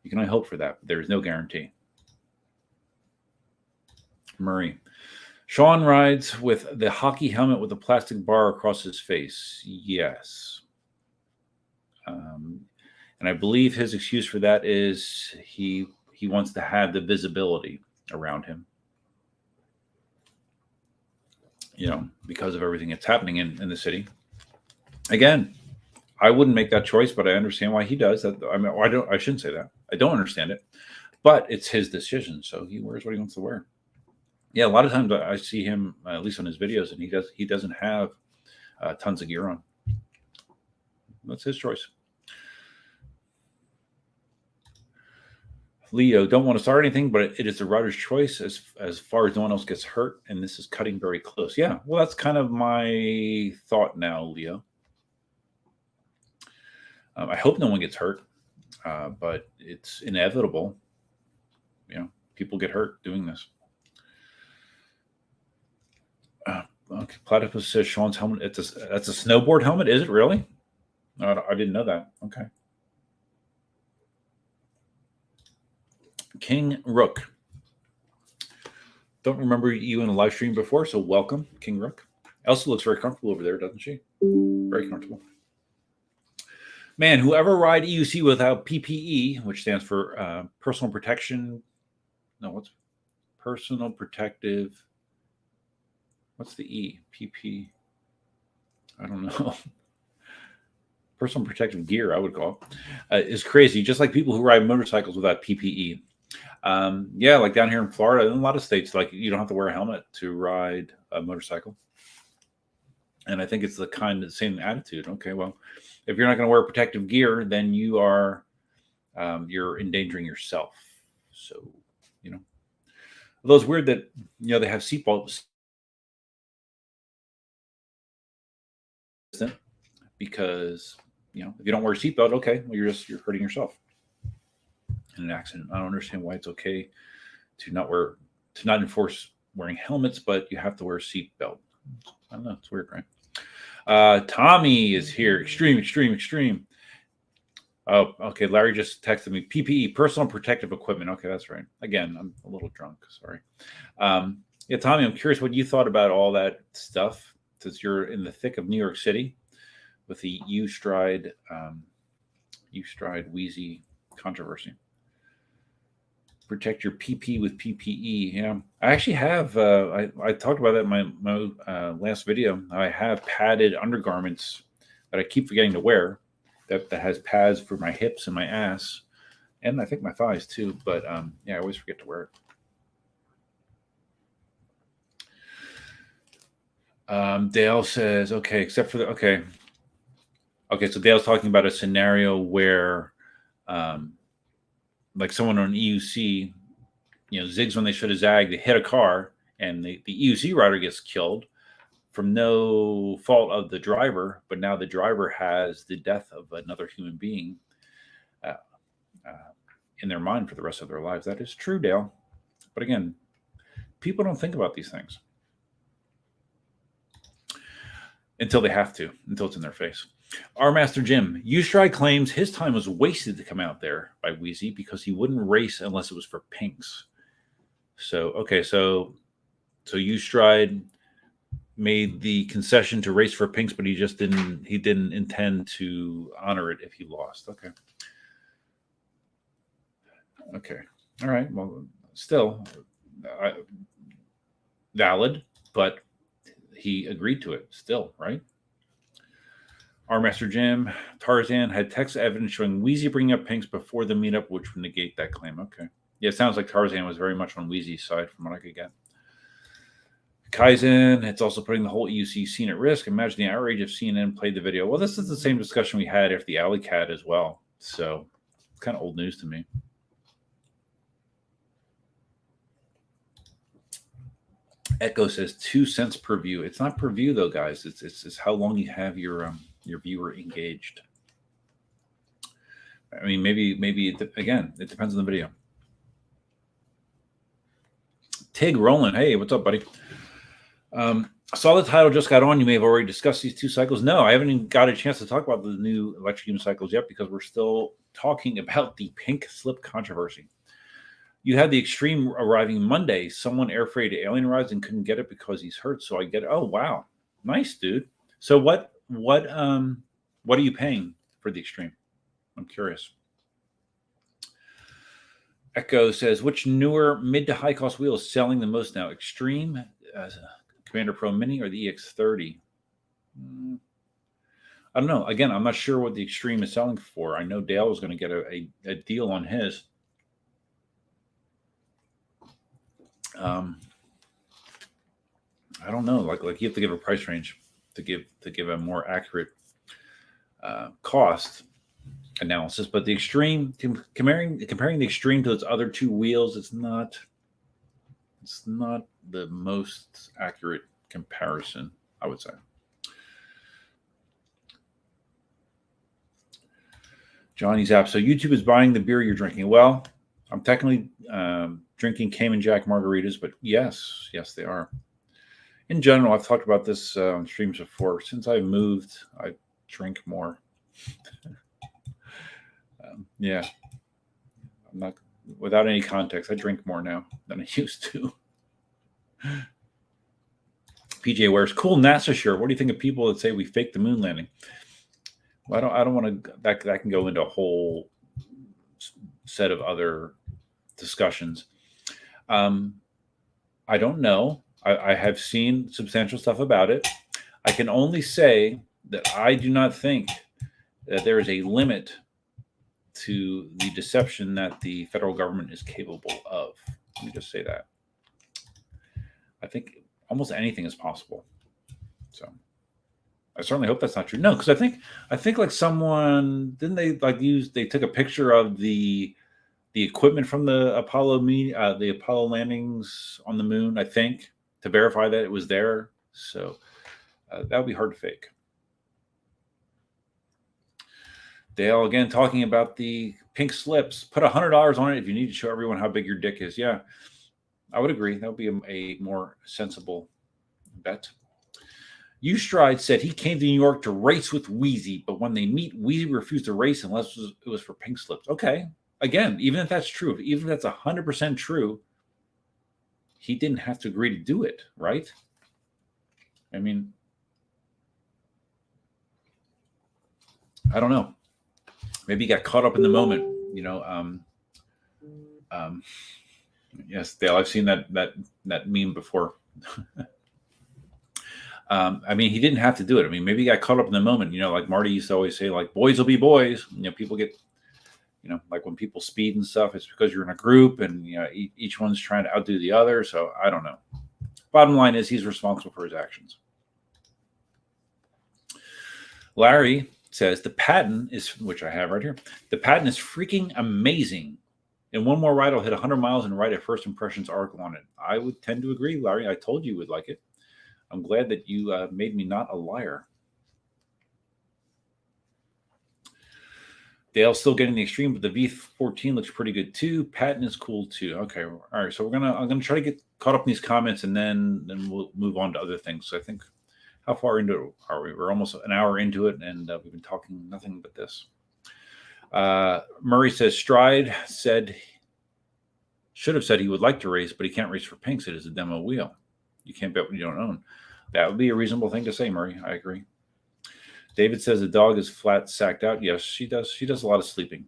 You can only hope for that. But there is no guarantee. Murray. Sean rides with the hockey helmet with a plastic bar across his face. Yes. And I believe his excuse for that is he wants to have the visibility around him, because of everything that's happening in the city. Again, I wouldn't make that choice, but I understand why he does that. I mean, I shouldn't say that. I don't understand it, but it's his decision. So he wears what he wants to wear. Yeah, a lot of times I see him, at least on his videos, and he doesn't have tons of gear on. That's his choice. Leo, don't want to start anything, but it is the rider's choice as far as no one else gets hurt, and this is cutting very close. Yeah, well, that's kind of my thought now, Leo. I hope no one gets hurt, but it's inevitable. People get hurt doing this. Okay, Platypus says Sean's helmet. That's a snowboard helmet. Is it really? No, I didn't know that. Okay. King Rook. Don't remember you in a live stream before, so welcome, King Rook. Elsa looks very comfortable over there, doesn't she? Very comfortable. Man, whoever ride EUC without PPE, which stands for personal protection. No, what's personal protective? What's the E? PP? I don't know. Personal protective gear, I would call it, is crazy. Just like people who ride motorcycles without PPE. Yeah, like down here in Florida, in a lot of states, like you don't have to wear a helmet to ride a motorcycle. And I think it's the kind of the same attitude. Okay, well, if you're not going to wear protective gear, then you are you're endangering yourself. So, although it's weird that they have seatbelts because if you don't wear a seatbelt, okay, well you're hurting yourself in an accident. I don't understand why it's okay to not enforce wearing helmets, but you have to wear a seatbelt. I don't know. It's weird, right? Tommy is here. Extreme. Oh, okay. Larry just texted me. PPE, personal protective equipment. Okay, that's right. Again, I'm a little drunk. Sorry. Yeah, Tommy, I'm curious what you thought about all that stuff, since you're in the thick of New York City with the U-Stride Wheezy controversy. Protect your PP with PPE. Yeah, I actually have. I talked about that in my last video. I have padded undergarments that I keep forgetting to wear. That has pads for my hips and my ass, and I think my thighs too. But yeah, I always forget to wear it. Dale says, okay, except for okay. So Dale's talking about a scenario where, like someone on EUC, zigs when they should have zagged, they hit a car, and the EUC rider gets killed from no fault of the driver, but now the driver has the death of another human being in their mind for the rest of their lives. That is true, Dale. But again, people don't think about these things until they have to, until it's in their face. Our Master Jim, U-Stride claims his time was wasted to come out there by Wheezy because he wouldn't race unless it was for pinks. So, okay, so U-Stride made the concession to race for pinks, but he didn't intend to honor it if he lost. Okay. All right. Well, still valid, but he agreed to it still, right? Our Master Jim, Tarzan had text evidence showing Wheezy bringing up pinks before the meetup, which would negate that claim. Okay. Yeah, it sounds like Tarzan was very much on Wheezy's side from what I could get. Kaizen, it's also putting the whole EUC scene at risk. Imagine the outrage if CNN played the video. Well, this is the same discussion we had after the Alley Cat as well. So it's kind of old news to me. Echo says 2 cents per view. It's not per view though, guys. It's how long you have your viewer engaged. I mean, maybe again, it depends on the video. Tig Roland. Hey, what's up, buddy? Saw the title, just got on. You may have already discussed these two cycles. No, I haven't even got a chance to talk about the new electric unicycles yet because we're still talking about the pink slip controversy. You had the Extreme arriving Monday. Someone air freighted Alien Rides and couldn't get it because he's hurt. So I get it. Oh, wow. Nice, dude. So what are you paying for the Extreme? I'm curious. Echo says, which newer mid to high cost wheel is selling the most now? Extreme, Commander Pro Mini, or the EX30? I don't know. Again, I'm not sure what the Extreme is selling for. I know Dale was going to get a deal on his. I don't know. Like you have to give a price range to give a more accurate cost analysis. But the Extreme, comparing the Extreme to its other two wheels, it's not the most accurate comparison, I would say. Johnny's app. So YouTube is buying the beer you're drinking. Well, I'm technically drinking Cayman Jack margaritas, but yes, they are. In general, I've talked about this on streams before. Since I moved, I drink more. Yeah, I'm not, without any context, I drink more now than I used to. PJ wears cool NASA shirt. What do you think of people that say we faked the moon landing? Well, I don't want to. That can go into a whole set of other discussions. I don't know. I have seen substantial stuff about it. I can only say that I do not think that there is a limit to the deception that the federal government is capable of. Let me just say that. I think almost anything is possible. So I certainly hope that's not true. No, because I think like someone, didn't they they took a picture of the equipment from the Apollo landings on the moon, I think, to verify that it was there. So that would be hard to fake. Dale, again, talking about the pink slips. Put $100 on it if you need to show everyone how big your dick is. Yeah, I would agree. That would be a more sensible bet. Ustride said he came to New York to race with Wheezy, but when they meet, Wheezy refused to race unless it was for pink slips. Okay. Again, even if that's true, even if that's 100% true, he didn't have to agree to do it, right? I mean, I don't know. Maybe he got caught up in the moment, you know. Yes, Dale, I've seen that meme before. I mean, he didn't have to do it. I mean, maybe he got caught up in the moment, you know, like Marty used to always say, like, boys will be boys. You know, people get, you know, like when people speed and stuff, it's because you're in a group and, you know, each one's trying to outdo the other. So I don't know. Bottom line is he's responsible for his actions. Larry says the patent is, which I have right here, the patent is freaking amazing. And one more ride, I'll hit 100 miles and write a first impressions article on it. I would tend to agree, Larry. I told you would like it. I'm glad that you made me not a liar. Dale's still getting the Extreme, but the V14 looks pretty good too. Patent is cool too. Okay, all right. So I'm gonna try to get caught up in these comments, and then we'll move on to other things. So I think, how far into it are we? We're almost an hour into it, and we've been talking nothing but this. Murray says Stride should have said he would like to race, but he can't race for pinks. It is a demo wheel. You can't bet what you don't own. That would be a reasonable thing to say, Murray. I agree. David says the dog is flat sacked out. Yes, she does. She does a lot of sleeping.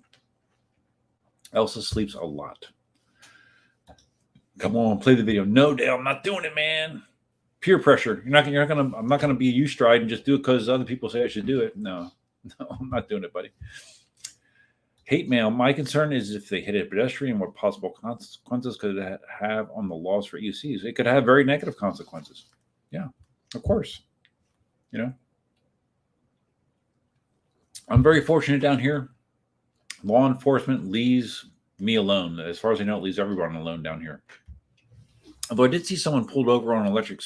Elsa sleeps a lot. Come on, play the video. No, Dale, I'm not doing it, man. Peer pressure. I'm not gonna be a U-stride and just do it because other people say I should do it. No, I'm not doing it, buddy. Hate mail. My concern is if they hit a pedestrian, what possible consequences could it have on the laws for EUCs? It could have very negative consequences. Yeah, of course. You know, I'm very fortunate down here. Law enforcement leaves me alone. As far as I know, it leaves everyone alone down here. Although I did see someone pulled over on an electric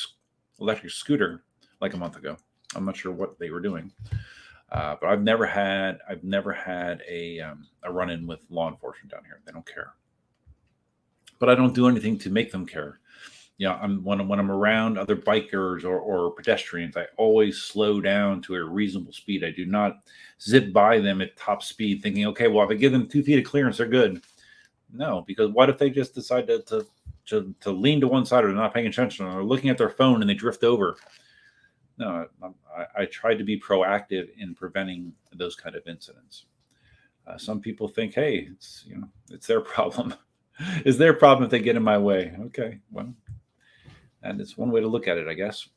scooter like a month ago. I'm not sure what they were doing. But I've never had a run-in with law enforcement down here. They don't care. but I don't do anything to make them care. Yeah, when I'm around other bikers or pedestrians, I always slow down to a reasonable speed. I do not zip by them at top speed, thinking, okay, well, if I give them 2 feet of clearance, they're good. No, because what if they just decide to lean to one side, or they're not paying attention, or looking at their phone and they drift over? No, I try to be proactive in preventing those kind of incidents. Some people think, hey, it's their problem. It's their problem if they get in my way. Okay, well. And it's one way to look at it, I guess.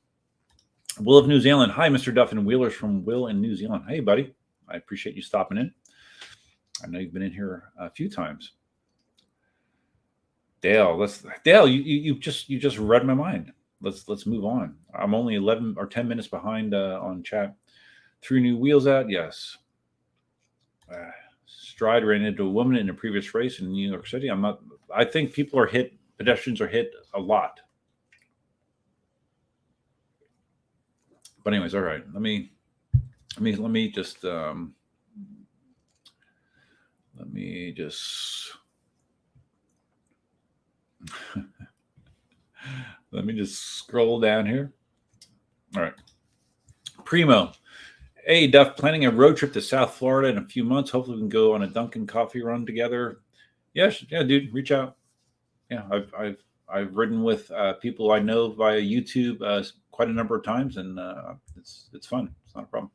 Will of New Zealand. Hi, Mr. Duff and Wheelers from Will in New Zealand. Hey, buddy. I appreciate you stopping in. I know you've been in here a few times. Dale, you just read my mind. Let's move on. I'm only 11 or 10 minutes behind on chat. 3 new wheels out, yes. Stride ran into a woman in a previous race in New York City. I think pedestrians are hit a lot. But anyways, all right. Let me just let me just scroll down here. All right. Primo. Hey, Duff, planning a road trip to South Florida in a few months. Hopefully we can go on a Dunkin' coffee run together. Yes, yeah, dude, reach out. Yeah, I've ridden with people I know via YouTube quite a number of times, and it's fun. It's not a problem.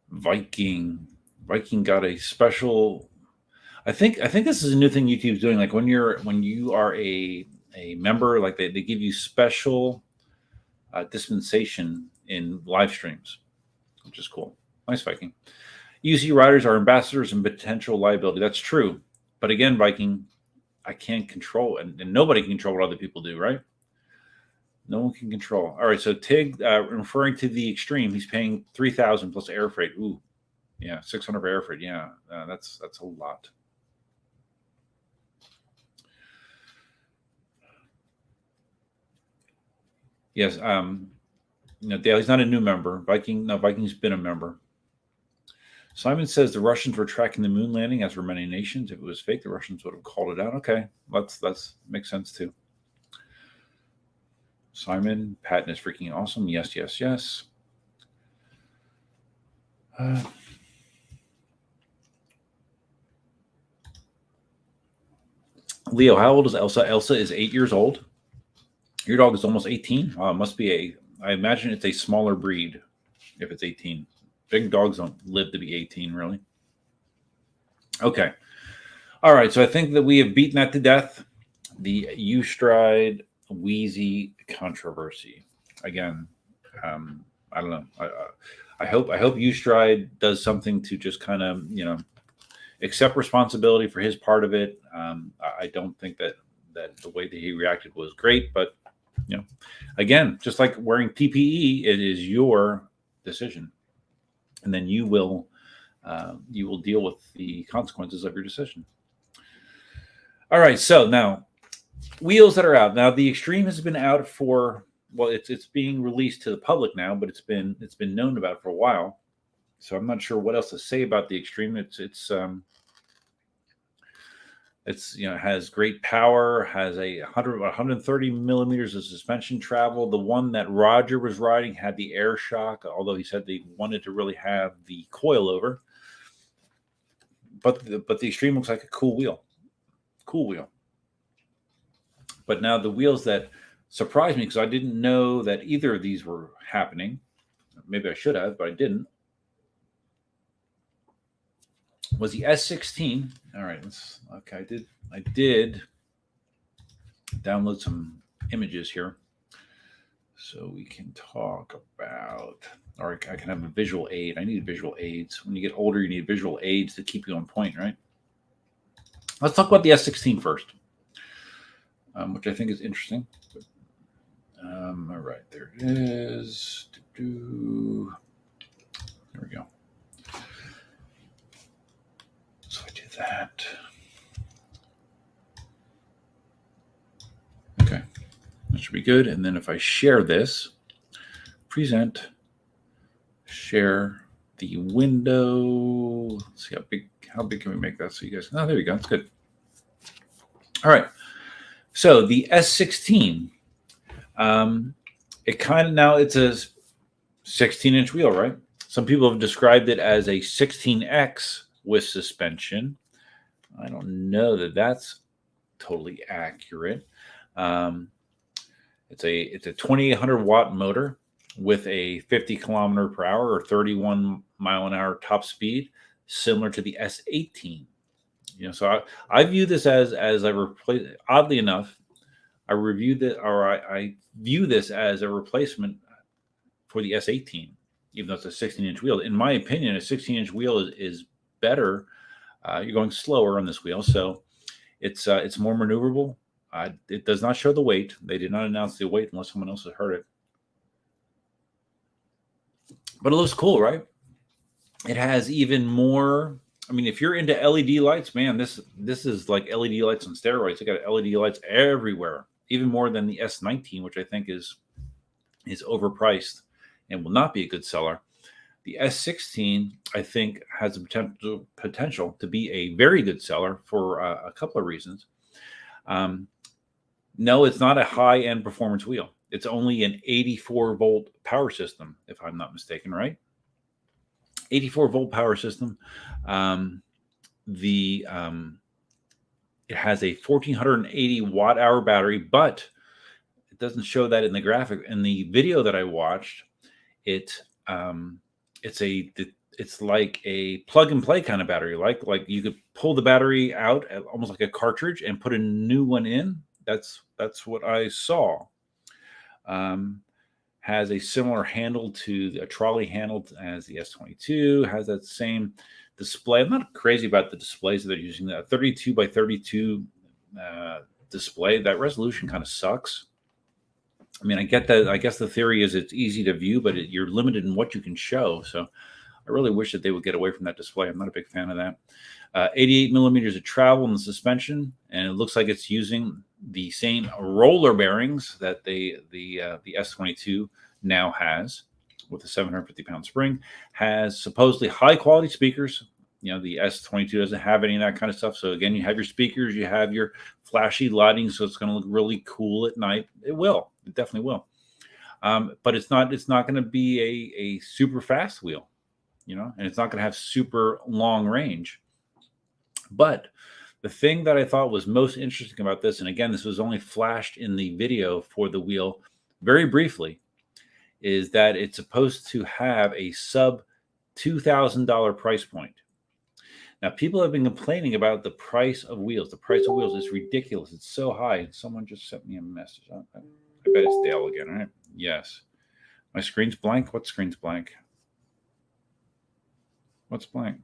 Viking got a special. I think this is a new thing YouTube's doing. Like when you are a member, like they give you special dispensation in live streams, which is cool. Nice, Viking. UC riders are ambassadors and potential liability. That's true. But again, Viking, I can't control, and nobody can control what other people do, right? No one can control. All right, so Tig, referring to the extreme, he's paying $3,000 plus air freight. Ooh, yeah, $600 for air freight. Yeah, that's a lot. Yes, Dale, he's not a new member. Viking's been a member. Simon says the Russians were tracking the moon landing, as were many nations. If it was fake, the Russians would have called it out. Okay, that's makes sense too. Simon, Patton is freaking awesome. Yes. Leo, how old is Elsa? Elsa is 8 years old. Your dog is almost 18. It must be I imagine it's a smaller breed if it's 18. Big dogs don't live to be 18, really. Okay. All right. So I think that we have beaten that to death. The U-Stride Wheezy controversy. Again, I don't know. I hope U-Stride does something to just kind of, accept responsibility for his part of it. I don't think that the way that he reacted was great, but again, just like wearing PPE, it is your decision. And then you will deal with the consequences of your decision. All right, so now wheels that are out. Now the Extreme has been out for it's being released to the public now, but it's been known about for a while. So I'm not sure what else to say about the Extreme. It's has great power, has 130 millimeters of suspension travel. The one that Roger was riding had the air shock, although he said they wanted to really have the coilover. But the Extreme looks like a cool wheel. But now the wheels that surprised me, because I didn't know that either of these were happening. Maybe I should have, but I didn't. Was the S16. All right, okay. I did download some images here, so we can talk about, or I can have a visual aid. I need visual aids. When you get older, you need visual aids to keep you on point, right? Let's talk about the S16 first, which I think is interesting. All right, there it is. There we go. So I do that. Okay, that should be good. And then if I share this, present, share the window. Let's see how big can we make that so you guys. Oh, there you go. That's good. All right. So the S16. It kind of now it's a 16-inch wheel, right? Some people have described it as a 16X with suspension. I don't know that that's totally accurate. It's a 2800 watt motor with a 50 kilometer per hour or 31 mile an hour top speed, similar to the S18. So I view this as I replace. Oddly enough, I view this as a replacement for the S18, even though it's a 16-inch wheel. In my opinion, a 16-inch wheel is better. You're going slower on this wheel, so it's more maneuverable. It does not show the weight. They did not announce the weight unless someone else has heard it. But it looks cool, right? It has even more. I mean, if you're into LED lights, man, this is like LED lights on steroids. They got LED lights everywhere, even more than the S19, which I think is overpriced and will not be a good seller. The S16, I think, has the potential to be a very good seller for a couple of reasons. No, it's not a high-end performance wheel. It's only an 84-volt power system, if I'm not mistaken, right? 84-volt power system. It has a 1480 watt-hour battery, but it doesn't show that in the graphic. In the video that I watched, it's like a plug-and-play kind of battery. Like you could pull the battery out almost like a cartridge and put a new one in. That's what I saw. Has a similar handle to a trolley handle as the S22. Has that same display. I'm not crazy about the displays that they're using. That 32 by 32 display. That resolution kind of sucks. I mean, I get that. I guess the theory is it's easy to view, but you're limited in what you can show. So I really wish that they would get away from that display. I'm not a big fan of that. 88 millimeters of travel in the suspension, and it looks like it's using the same roller bearings that the S22 now has, with a 750-pound spring. Has supposedly high-quality speakers. The S22 doesn't have any of that kind of stuff. So again, you have your speakers, you have your flashy lighting, so it's going to look really cool at night. It will. It definitely will. But it's not going to be a super fast wheel, and it's not going to have super long range. But the thing that I thought was most interesting about this, and again, this was only flashed in the video for the wheel very briefly, is that it's supposed to have a sub $2,000 price point. Now, people have been complaining about the price of wheels. The price of wheels is ridiculous. It's so high. And someone just sent me a message. I bet it's Dale again, right? Yes. My screen's blank. What screen's blank? What's blank?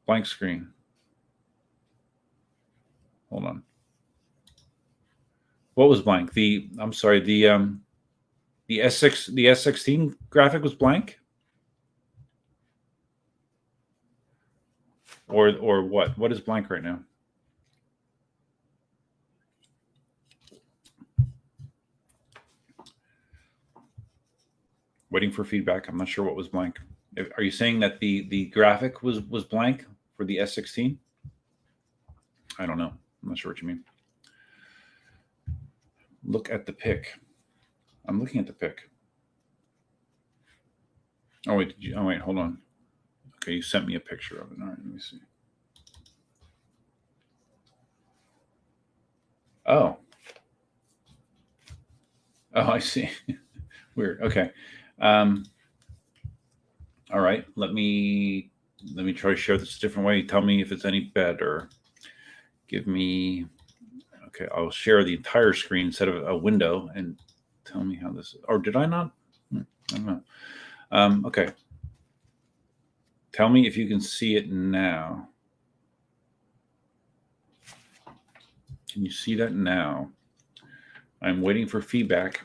Blank screen. Hold on. What was blank? The S16 graphic was blank? Or what? What is blank right now? Waiting for feedback. I'm not sure what was blank. Are you saying that the graphic was blank for the S16? I don't know. I'm not sure what you mean. Look at the pic. I'm looking at the pic. Oh wait, hold on. Okay, you sent me a picture of it. All right, let me see. Oh, I see. Weird. Okay. All right. Let me try to share this a different way. Tell me if it's any better. Give me. Okay, I'll share the entire screen instead of a window and tell me how this. Or did I not? I don't know. Okay. Tell me if you can see it now. Can you see that now? I'm waiting for feedback.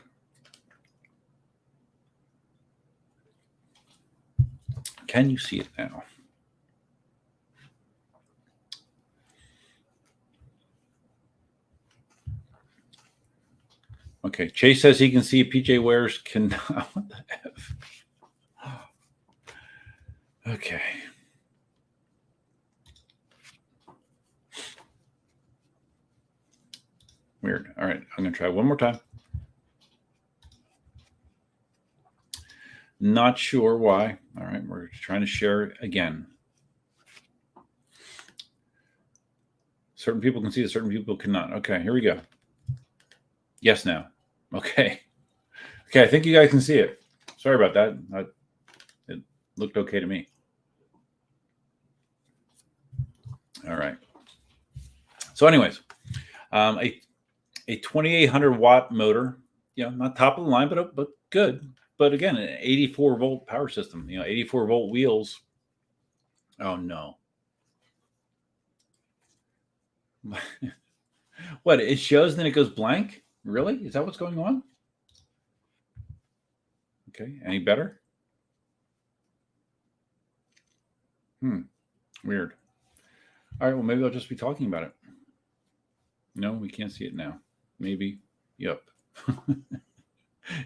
Can you see it now? Okay, Chase says he can see PJ Wares cannot. What the F? Okay. Weird. All right. I'm going to try one more time. Not sure why. All right. We're trying to share it again. Certain people can see it, certain people cannot. Okay. Here we go. Yes, now. Okay. Okay. I think you guys can see it. Sorry about that. It looked okay to me. All right. So anyways, a 2800 watt motor, not top of the line, but good. But again, an 84 volt power system, 84 volt wheels. Oh no. What, it shows then it goes blank? Really? Is that what's going on? Okay. Any better? Weird. All right. Well, maybe I'll just be talking about it. No, we can't see it now. Maybe. Yep.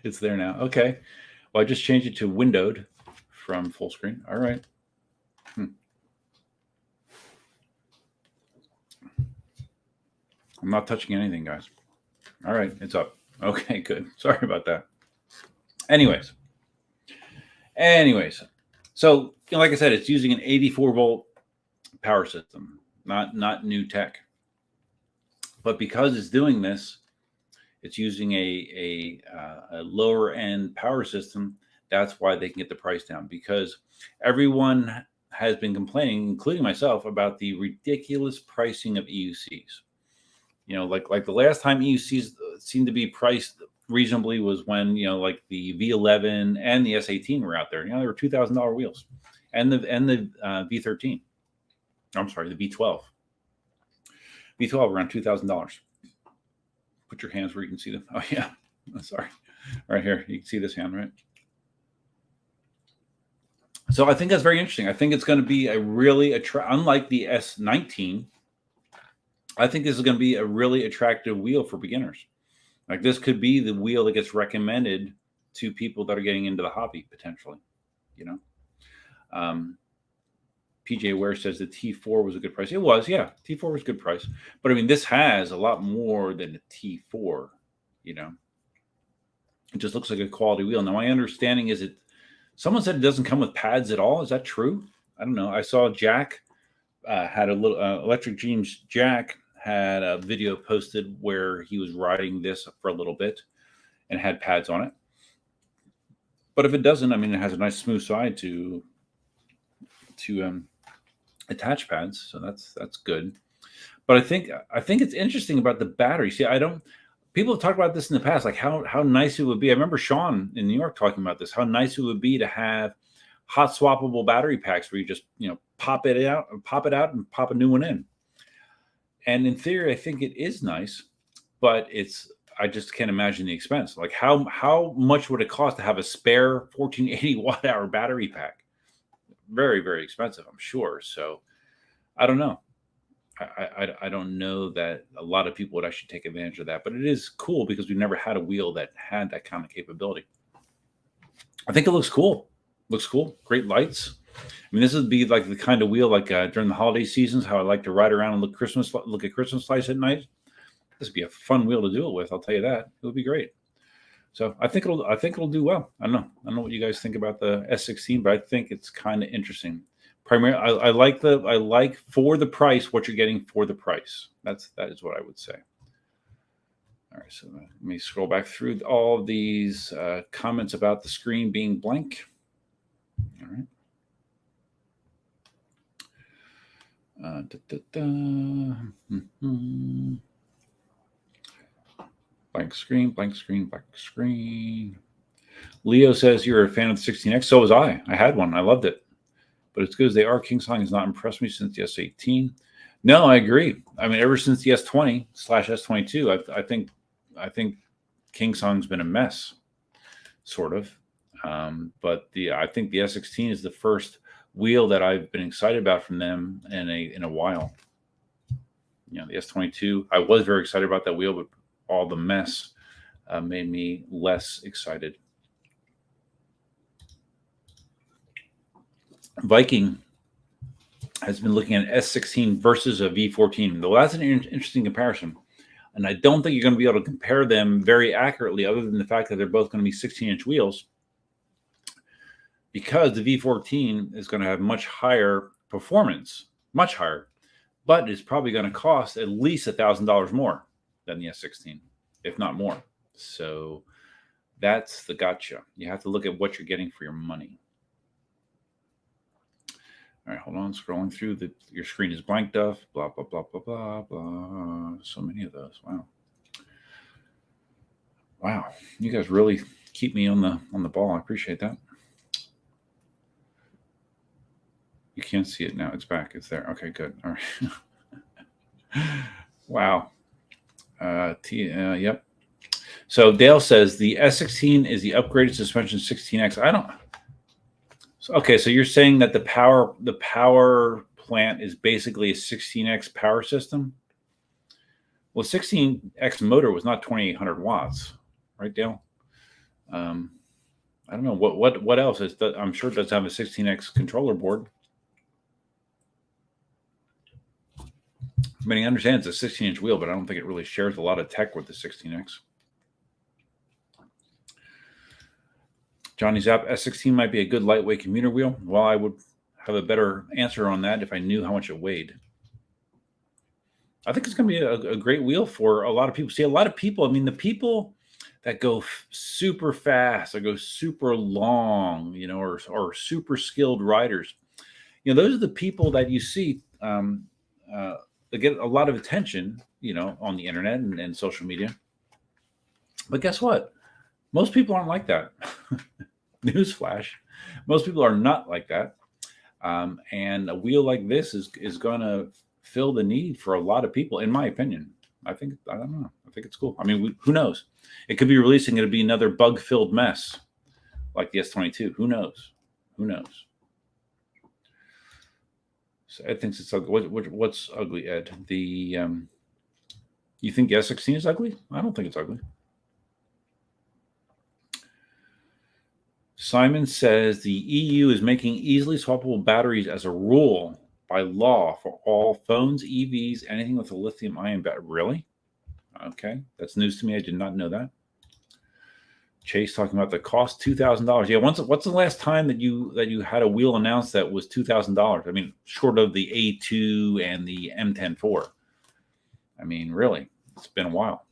It's there now. Okay. Well, I just changed it to windowed from full screen. All right. I'm not touching anything, guys. All right. It's up. Okay, good. Sorry about that. Anyways. So, like I said, it's using an 84 volt power system, not new tech. But because it's doing this, it's using a lower end power system. That's why they can get the price down, because everyone has been complaining, including myself, about the ridiculous pricing of EUCs. Like the last time EUCs seemed to be priced reasonably was when like the V11 and the S18 were out there. They were $2,000 wheels, and the V13. I'm sorry, the V12. V12 around $2,000. Put your hands where you can see them. Oh yeah, sorry. Right here, you can see this hand, right? So I think that's very interesting. I think it's going to be a really unlike the S19. I think this is going to be a really attractive wheel for beginners. Like, this could be the wheel that gets recommended to people that are getting into the hobby potentially. PJ Ware says the T4 was a good price. It was, yeah. T4 was a good price. But I mean, this has a lot more than a T4, It just looks like a quality wheel. Now, my understanding is someone said it doesn't come with pads at all. Is that true? I don't know. I saw Jack had a little Electric Dreams. Jack had a video posted where he was riding this for a little bit and had pads on it. But if it doesn't, I mean, it has a nice smooth side to attach pads, so that's good. But I think it's interesting about the battery. See, people have talked about this in the past, like how nice it would be. I remember Sean in New York talking about this, how nice it would be to have hot swappable battery packs where you just pop it out and pop a new one in. And in theory, I think it is nice, but I just can't imagine the expense. Like, how much would it cost to have a spare 1480 watt hour battery pack? Very, very expensive, I'm sure. So I don't know. I don't know that a lot of people would actually take advantage of that, but it is cool because we've never had a wheel that had that kind of capability. I think it looks cool. Looks cool. Great lights. I mean, this would be like the kind of wheel like during the holiday seasons, how I like to ride around and look at Christmas lights at night. This would be a fun wheel to do it with. I'll tell you that. It would be great. So I think it'll do well. I don't know what you guys think about the S16, but I think it's kind of interesting. Primarily, I like for the price what you're getting for the price. That is what I would say. All right, so let me scroll back through all of these comments about the screen being blank. All right. Blank screen, blank screen, blank screen. Leo says you're a fan of the 16X. So was I. I had one. I loved it. But as good as they are, KingSong has not impressed me since the S18. No, I agree. I mean, ever since the S20/S22, I think KingSong's been a mess, sort of. But I think the S16 is the first wheel that I've been excited about from them in a while. The S22, I was very excited about that wheel, but all the mess made me less excited. Viking has been looking at S16 versus a V14. Though that's an interesting comparison. And I don't think you're going to be able to compare them very accurately, other than the fact that they're both going to be 16-inch wheels, because the V14 is going to have much higher performance, much higher, but it's probably going to cost at least $1,000 more than the S16, if not more. So that's the gotcha. You have to look at what you're getting for your money. All right, hold on. Scrolling through your screen is blank, Duff. Blah, blah, blah, blah, blah, blah. So many of those. Wow. Wow. You guys really keep me on the ball. I appreciate that. You can't see it now. It's back. It's there. Okay, good. All right. Wow. Yep. So Dale says the S16 is the upgraded suspension 16X. I don't. Okay, so you're saying that the power plant is basically a 16X power system? Well, 16X motor was not 2,800 watts, right, Dale? I don't know what else is. I'm sure it does have a 16X controller board. I mean, I understand it's a 16-inch wheel, but I don't think it really shares a lot of tech with the 16X. Johnny Zapp, S16 might be a good lightweight commuter wheel. Well, I would have a better answer on that if I knew how much it weighed. I think it's going to be a great wheel for a lot of people. See, a lot of people, I mean, the people that go super fast or go super long, or super skilled riders, those are the people that you see they get a lot of attention, on the internet and social media. But guess what? Most people aren't like that. Newsflash. Most people are not like that. And a wheel like this is going to fill the need for a lot of people, in my opinion. I don't know. I think it's cool. I mean, who knows? It could be releasing. It'll be another bug-filled mess like the S22. Who knows? Who knows? So Ed thinks it's ugly. What's ugly, Ed? You think the S16 is ugly? I don't think it's ugly. Simon says the EU is making easily swappable batteries as a rule by law for all phones, EVs, anything with a lithium-ion battery. Really? Okay, that's news to me. I did not know that. Chase talking about the cost, $2,000. Yeah, what's the last time that you had a wheel announced that was $2,000? I mean, short of the A2 and the M10-4. I mean, really, it's been a while.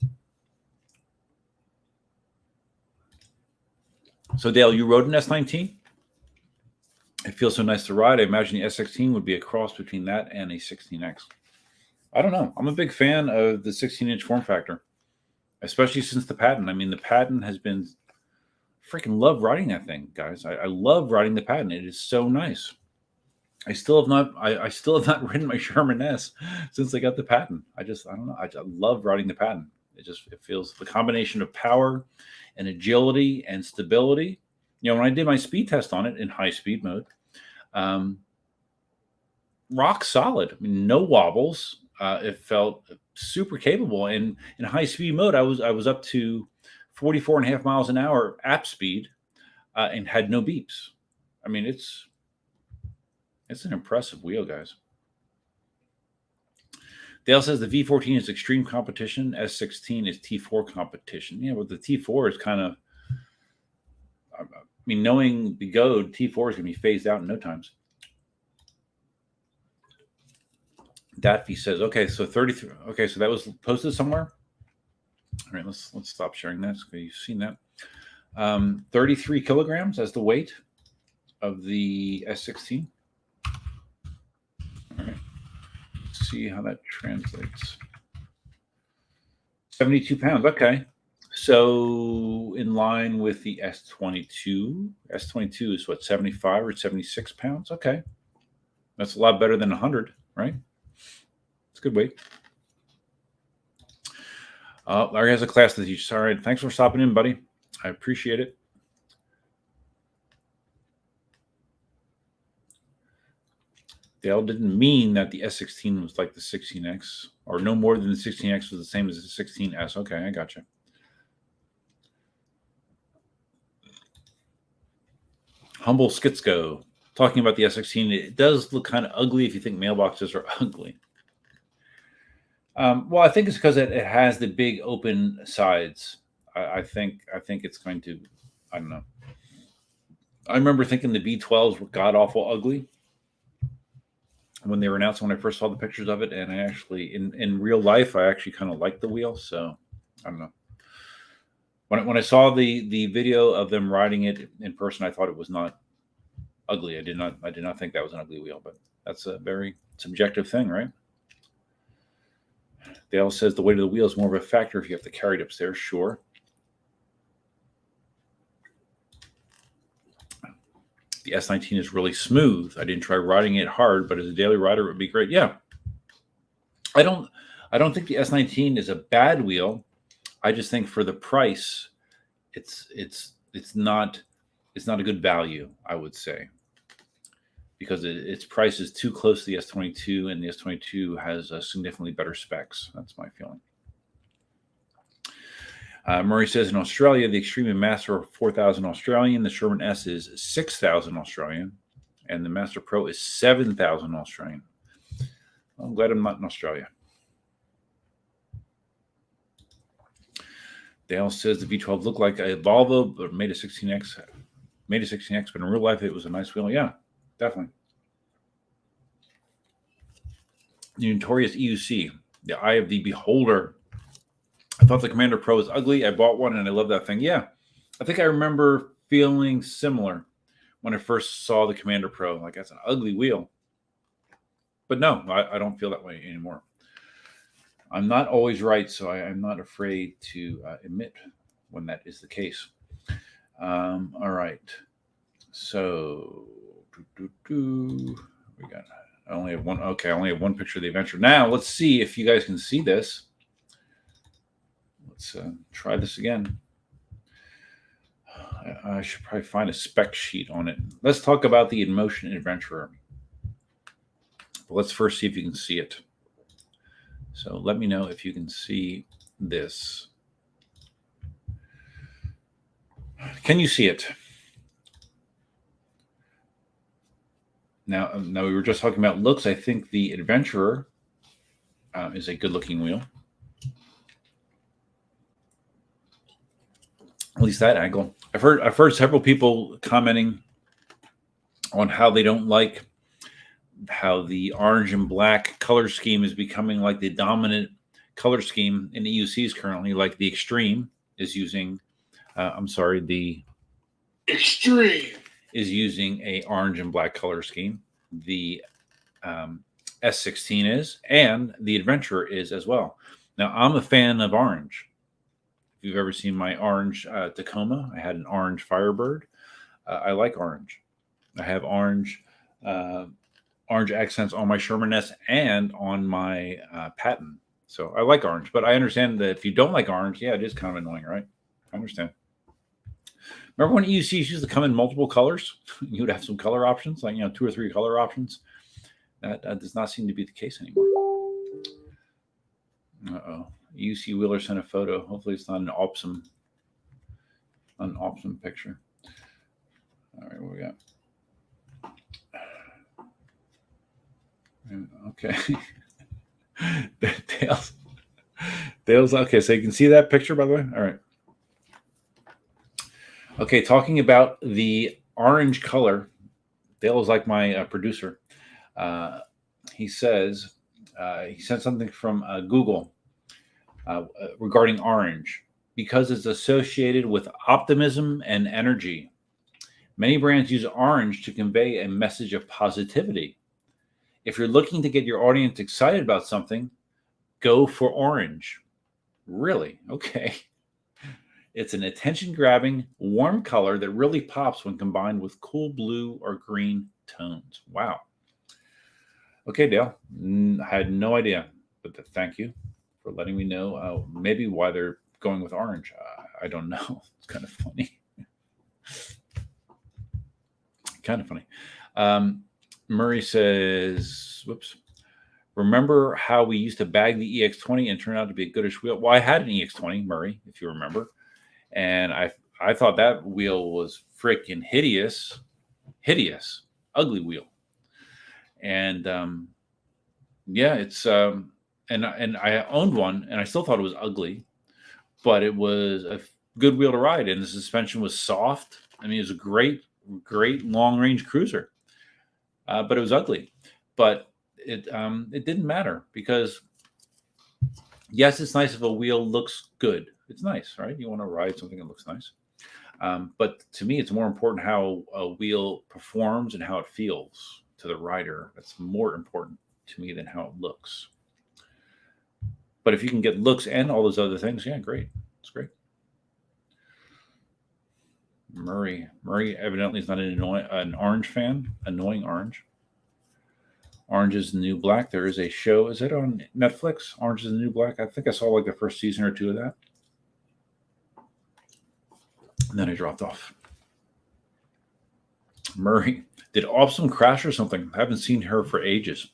So Dale, you rode an S19? It feels so nice to ride. I imagine the S16 would be a cross between that and a 16X. I don't know. I'm a big fan of the 16-inch form factor, especially since the patent. I mean, the patent has been freaking love riding that thing, guys. I love riding the patent. It is so nice. I still have not ridden my Sherman S since I got the patent. I don't know. I love riding the patent. It feels the combination of power and agility and stability. When I did my speed test on it in high speed mode, rock solid. I mean, no wobbles. It felt super capable. And in high speed mode, I was up to 44.5 miles an hour app speed and had no beeps. I mean, it's an impressive wheel, guys. Dale says the V14 is extreme competition. S16 is T4 competition. Yeah, but the T4 is kind of, I mean, knowing the Goad, T4 is going to be phased out in no times. Datfy says, okay, so 33. Okay, so that was posted somewhere. All right, let's stop sharing that. Okay, you've seen that. 33 kilograms as the weight of the S16. All right. See how that translates. 72 pounds. Okay. So in line with the S22. S22 is what, 75 or 76 pounds? Okay. That's a lot better than 100, right? It's a good weight. Larry has a class to teach. All right. Thanks for stopping in, buddy. I appreciate it. Dale didn't mean that the S16 was like the 16X, or no more than the 16X was the same as the 16S. Okay, I gotcha. Humble Skitsko talking about the S16, it does look kind of ugly if you think mailboxes are ugly. Well, I think it's because it has the big open sides. I think it's going to, I don't know. I remember thinking the V12s were god awful ugly when they were announced, when I first saw the pictures of it. And I actually, in real life, I actually kind of liked the wheel. So I don't know. When I saw the video of them riding it in person, I thought it was not ugly. I did not think that was an ugly wheel, but that's a very subjective thing, right? Dale says the weight of the wheel is more of a factor if you have to carry it upstairs. Sure. The S19 is really smooth. I didn't try riding it hard, but as a daily rider, it would be great. Yeah. I don't think the S19 is a bad wheel. I just think for the price, it's not a good value, I would say, because its price is too close to the S22, and the S22 has significantly better specs. That's my feeling. Murray says in Australia, the Extreme and Master are 4,000 Australian. The Sherman S is 6,000 Australian, and the Master Pro is 7,000 Australian. Well, I'm glad I'm not in Australia. Dale says the V12 looked like a Volvo, but made a 16X. But in real life, it was a nice wheel. Yeah, definitely. The notorious EUC, the Eye of the Beholder. I thought the Commander Pro was ugly. I bought one and I love that thing. Yeah, I think I remember feeling similar when I first saw the Commander Pro. Like, that's an ugly wheel. But no, I don't feel that way anymore. I'm not always right, so I'm not afraid to admit when that is the case. All right. So, we got, I only have one. Okay, I only have one picture of the adventure. Now, let's see if you guys can see this. Let's try this again. I should probably find a spec sheet on it. Let's talk about the Inmotion Adventurer. But let's first see if you can see it. So let me know if you can see this. Can you see it? Now we were just talking about looks. I think the Adventurer is a good-looking wheel. At least that angle. I've heard several people commenting on how they don't like how the orange and black color scheme is becoming like the dominant color scheme in the EUCs currently. Like the Extreme is using, the Extreme is using a orange and black color scheme. The S16 is, and the Adventurer is as well. Now, I'm a fan of orange. If you've ever seen my orange Tacoma, I had an orange Firebird. I like orange. I have orange accents on my Sherman S and on my Patton. So I like orange, but I understand that if you don't like orange, yeah, it is kind of annoying, right? I understand. Remember when EUCs used to come in multiple colors? You would have some color options, like 2 or 3 color options. That does not seem to be the case anymore. Uh-oh. EUC Wheeler sent a photo. Hopefully it's not an awesome picture. All right, what we got? Okay. Dale's okay, so you can see that picture, by the way. All right. Okay, talking about the orange color, Dale is like my producer. He says he sent something from Google regarding orange because it's associated with optimism and energy. Many brands use orange to convey a message of positivity. If you're looking to get your audience excited about something, go for orange. Really? Okay. It's an attention-grabbing, warm color that really pops when combined with cool blue or green tones. Wow. Okay, Dale. I had no idea, but thank you for letting me know maybe why they're going with orange. I don't know. It's kind of funny. Kind of funny. Murray says, whoops. Remember how we used to bag the EX20 and turn out to be a goodish wheel? Well, I had an EX20, Murray, if you remember. And I thought that wheel was freaking hideous. Hideous. ugly wheel. And yeah, it's and I owned one, and I still thought it was ugly, but it was a good wheel to ride, and the suspension was soft. I mean, it was a great long range cruiser, but it was ugly. But it didn't matter, because yes, it's nice if a wheel looks good. It's nice, right? You want to ride something that looks nice. But to me, it's more important how a wheel performs and how it feels to the rider. That's more important to me than how it looks. But if you can get looks and all those other things, yeah, great. It's great. Murray evidently is not an orange fan. Annoying orange. Orange is the New Black. There is a show. Is it on Netflix? Orange is the New Black. I think I saw like the first season or two of that. And then I dropped off. Murray, did Awesome crash or something? I haven't seen her for ages.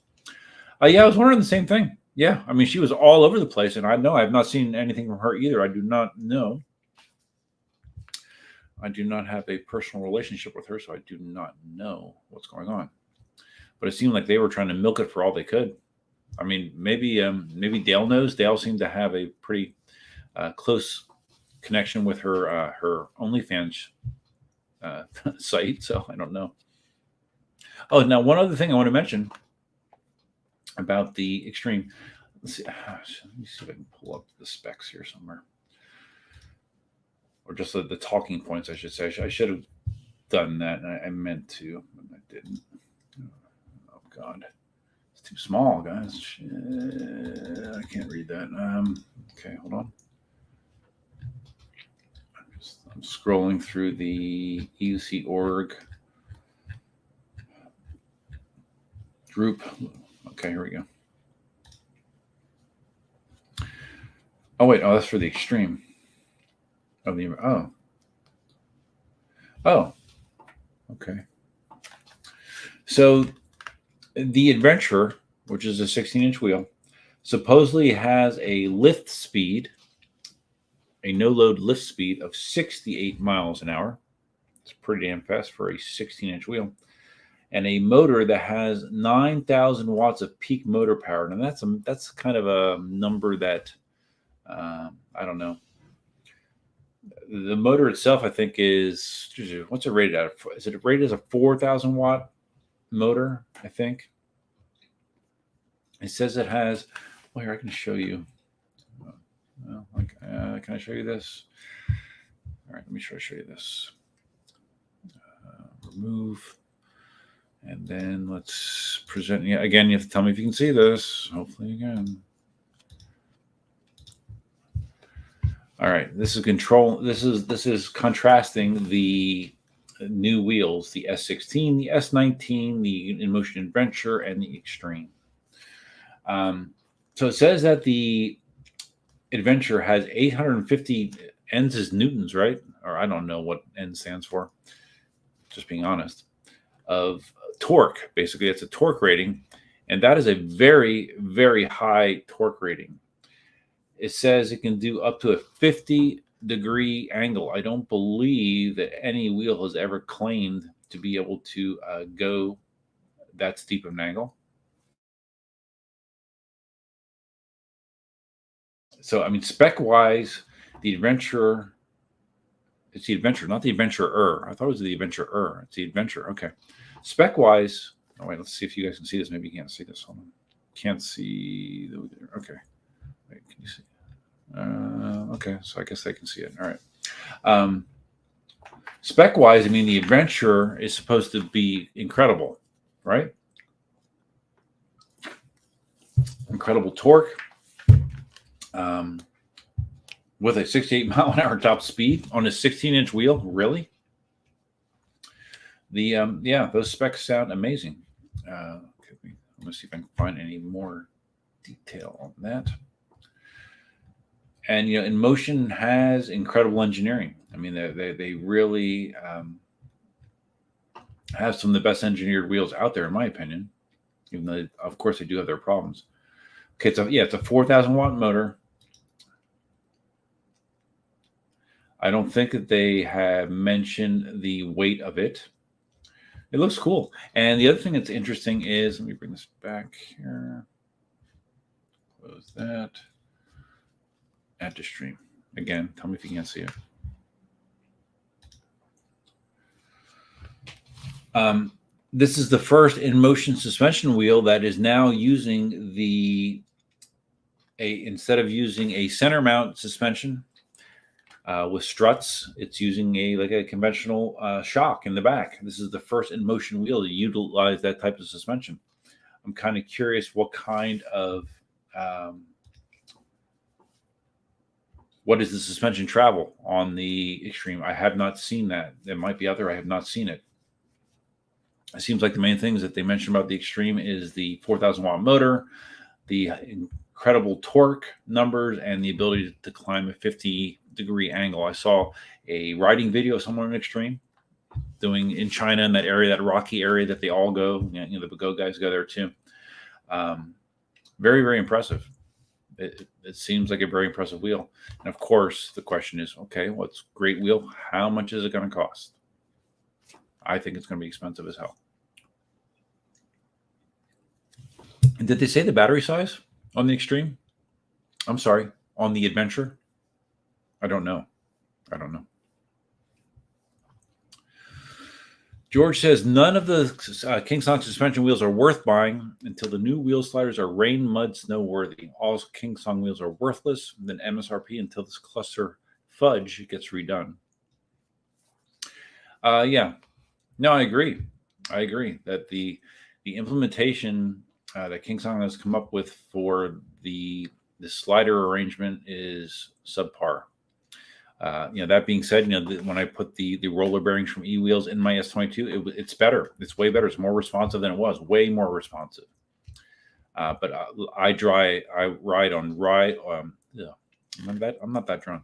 Yeah, I was wondering the same thing. Yeah, I mean, she was all over the place, and I know I've not seen anything from her either. I do not know. I do not have a personal relationship with her, so I do not know what's going on. But it seemed like they were trying to milk it for all they could. I mean, maybe Dale knows. Dale seemed to have a pretty close connection with her her OnlyFans site, so I don't know. Oh, now one other thing I want to mention about the Extreme. Let's see. Let me see if I can pull up the specs here somewhere, or just the talking points, I should say. I should have done that, and I meant to, but I didn't. Oh God, it's too small, guys. Shit, I can't read that. Okay, hold on. I'm scrolling through the EUC.org group. Okay, here we go. Oh wait, that's for the Extreme. Oh, okay. So the Adventure, which is a 16-inch wheel, supposedly has a lift speed, a no-load lift speed of 68 miles an hour. It's pretty damn fast for a 16-inch wheel. And a motor that has 9,000 watts of peak motor power. And that's kind of a number that, I don't know. The motor itself, I think, is, what's it rated at? Is it rated as a 4,000 watt motor, I think? It says it has, well, here, I can show you. Can I show you this? All right, let me try to show you this. Remove. And then let's present. Yeah, again, you have to tell me if you can see this. Hopefully you can. All right, this is control. This is contrasting the new wheels, the S16, the S19, the Inmotion Adventure, and the Extreme. So it says that the Adventure has 850 N's is newtons, right? Or I don't know what N stands for. Just being honest. Of torque, basically, it's a torque rating, and that is a very, very high torque rating. It says it can do up to a 50-degree angle. I don't believe that any wheel has ever claimed to be able to go that steep of an angle. So, I mean, spec-wise, the Adventure, it's the Adventure, not the Adventurer. I thought it was the Adventurer. It's the Adventure. Okay. Spec-wise, oh, wait, let's see if you guys can see this. Maybe you can't see this. Hold on. Can't see. Okay. Wait, can you see? Okay, so I guess they can see it. All right. Spec-wise, I mean, the Adventure is supposed to be incredible, right? Incredible torque. With a 68 mile an hour top speed on a 16-inch wheel, really? Yeah, those specs sound amazing. Let me see if I can find any more detail on that. And Inmotion has incredible engineering. I mean, they really have some of the best engineered wheels out there, in my opinion. Even though, of course, they do have their problems. Okay, so yeah, it's a 4,000 watt motor. I don't think that they have mentioned the weight of it. It looks cool. And the other thing that's interesting is, let me bring this back here. Close that. Add to stream. Again, tell me if you can't see it. This is the first Inmotion suspension wheel that is now using instead of using a center mount suspension with struts, it's using a conventional shock in the back. This is the first Inmotion wheel to utilize that type of suspension. I'm kind of curious what kind of what is the suspension travel on the Extreme? I have not seen that. It might be out there. I have not seen it. It seems like the main things that they mentioned about the Extreme is the 4,000 watt motor, the incredible torque numbers, and the ability to climb a 50-degree angle. I saw a riding video somewhere in Extreme doing in China, in that area, that rocky area that they all go. The Go guys go there too. Very, very impressive. It seems like a very impressive wheel. And of course, the question is, okay, what's a great wheel? How much is it going to cost? I think it's going to be expensive as hell. And did they say the battery size on the Extreme? I'm sorry, on the Adventure? I don't know. George says none of the KingSong suspension wheels are worth buying until the new wheel sliders are rain, mud, snow worthy. All KingSong wheels are worthless, then MSRP until this cluster fudge gets redone. Yeah. No, I agree. That the implementation that KingSong has come up with for the slider arrangement is subpar. That being said, when I put the roller bearings from E-Wheels in my S22, it's better. It's way better. It's more responsive than it was. Way more responsive. But I ride on I'm not that drunk.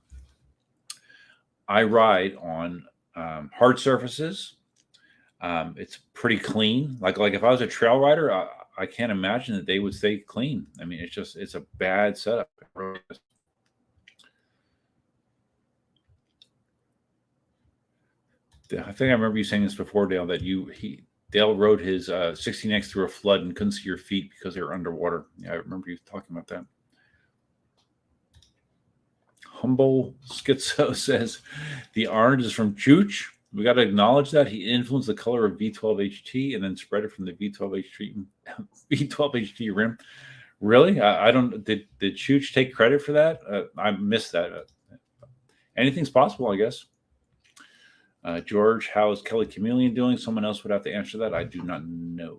I ride on hard surfaces. It's pretty clean. Like if I was a trail rider, I can't imagine that they would stay clean. I mean, it's a bad setup. It really is. I think I remember you saying this before, Dale, that Dale rode his 16X through a flood and couldn't see your feet because they were underwater. Yeah, I remember you talking about that. Humble Schizo says the orange is from Chooch. We got to acknowledge that he influenced the color of V12HT and then spread it from the V12HT rim. Really? I don't. Did Chooch take credit for that? I missed that. Anything's possible, I guess. George, how is Kelly Chameleon doing? Someone else would have to answer that. I do not know.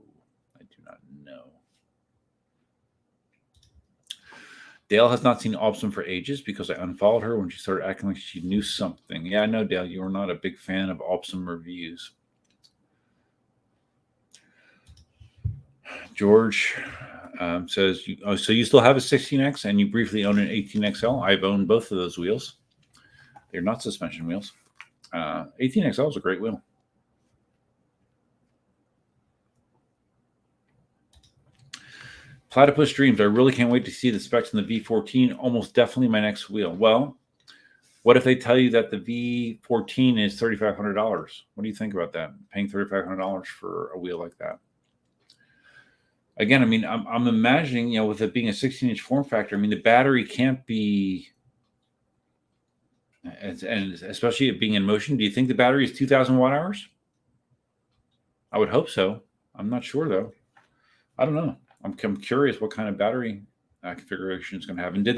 Dale has not seen Obsum for ages because I unfollowed her when she started acting like she knew something. Yeah, I know, Dale. You are not a big fan of Obsum reviews. George says, so you still have a 16X and you briefly own an 18XL? I've owned both of those wheels. They're not suspension wheels. 18XL is a great wheel. Platypus Dreams. I really can't wait to see the specs in the V14. Almost definitely my next wheel. Well, what if they tell you that the V14 is $3,500? What do you think about that? Paying $3,500 for a wheel like that? Again, I mean, I'm imagining, with it being a 16-inch form factor, I mean, the battery can't be, and especially it being in motion. Do you think the battery is 2,000 watt hours? I would hope so. I'm not sure though. I don't know. I'm curious what kind of battery configuration it's going to have. And did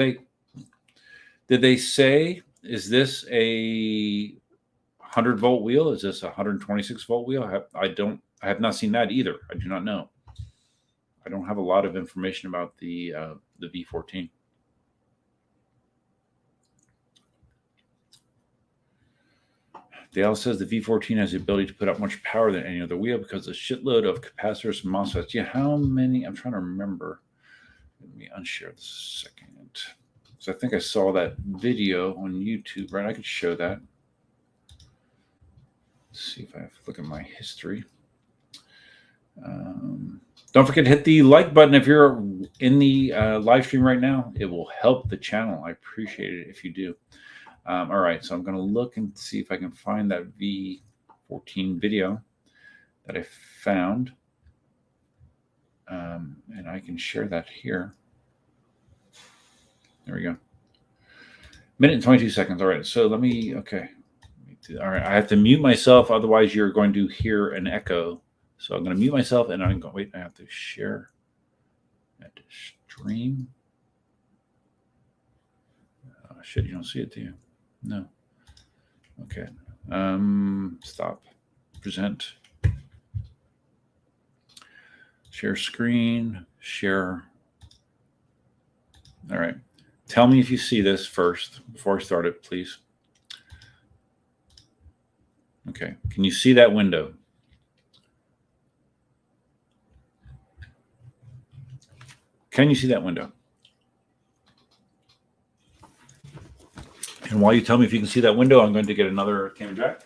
they say, is this a 100 volt wheel? Is this a 126 volt wheel? I have not seen that either. I do not know. I don't have a lot of information about the V14. Dale says the V14 has the ability to put out much power than any other wheel because a shitload of capacitors and MOSFETs. Yeah, how many? I'm trying to remember. Let me unshare this a second. So I think I saw that video on YouTube, right? I could show that. Let's see if I have to look at my history. Don't forget to hit the like button if you're in the live stream right now. It will help the channel. I appreciate it if you do. All right, so I'm going to look and see if I can find that V14 video. that I found. And I can share that here. There we go. Minute and 22 seconds. All right. So let me, okay. All right. I have to mute myself. Otherwise, you're going to hear an echo. So I'm going to mute myself and I'm going, wait, I have to share. I have to stream. Oh, shit, you don't see it, do you? No. Okay. Stop. Present. Share screen. Share. All right. Tell me if you see this first before I start it, please. Okay. Can you see that window? Can you see that window? And while you tell me if you can see that window, I'm going to get another camera jack.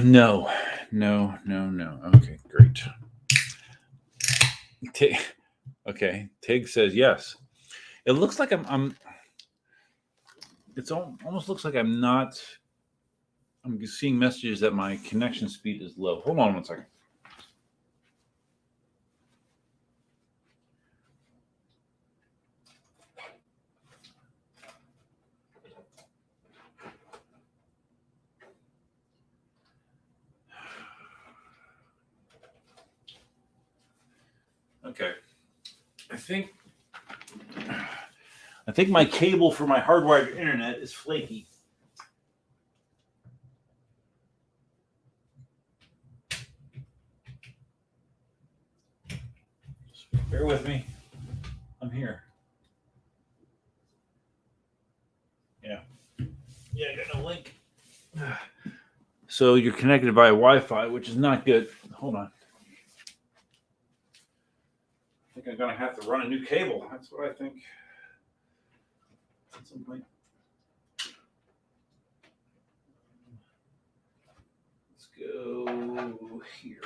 No. Okay, great. Okay, Tig says yes. It looks like I'm it's almost looks like I'm seeing messages that my connection speed is low. Hold on one second. Okay. I think my cable for my hardwired internet is flaky. Just bear with me. I'm here. Yeah, I got no link. So you're connected via Wi-Fi, which is not good. Hold on. I think I'm gonna have to run a new cable. That's what I think. At some point. Let's go here.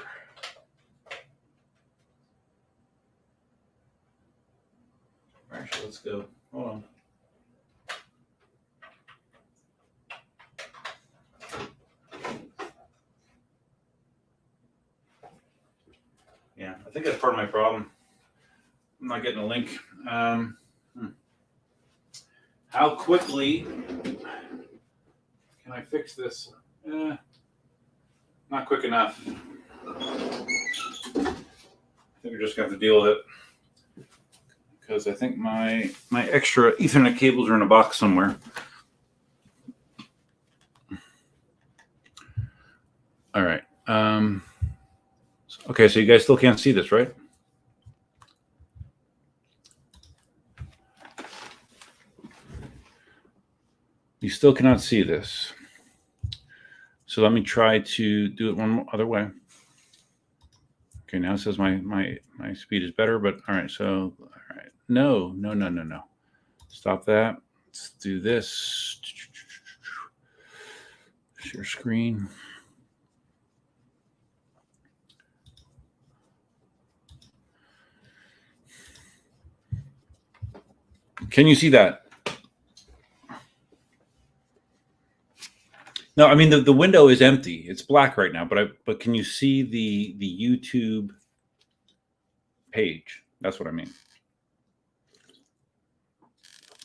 Actually, let's go. Hold on. Yeah, I think that's part of my problem. I'm not getting a link. How quickly can I fix this? Not quick enough. I think we're just going to have to deal with it. Because I think my extra Ethernet cables are in a box somewhere. All right. Okay, so you guys still can't see this, right? You still cannot see this. So let me try to do it one other way. Okay, now it says my speed is better, but all right, so all right. No. Stop that. Let's do this. Share screen. Can you see that? No, I mean the window is empty. It's black right now, but can you see the YouTube page? That's what I mean.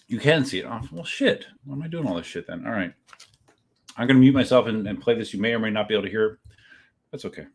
You can see it. Oh, well, shit. Why am I doing all this shit then? All right. I'm going to mute myself and play this. You may or may not be able to hear it. That's okay.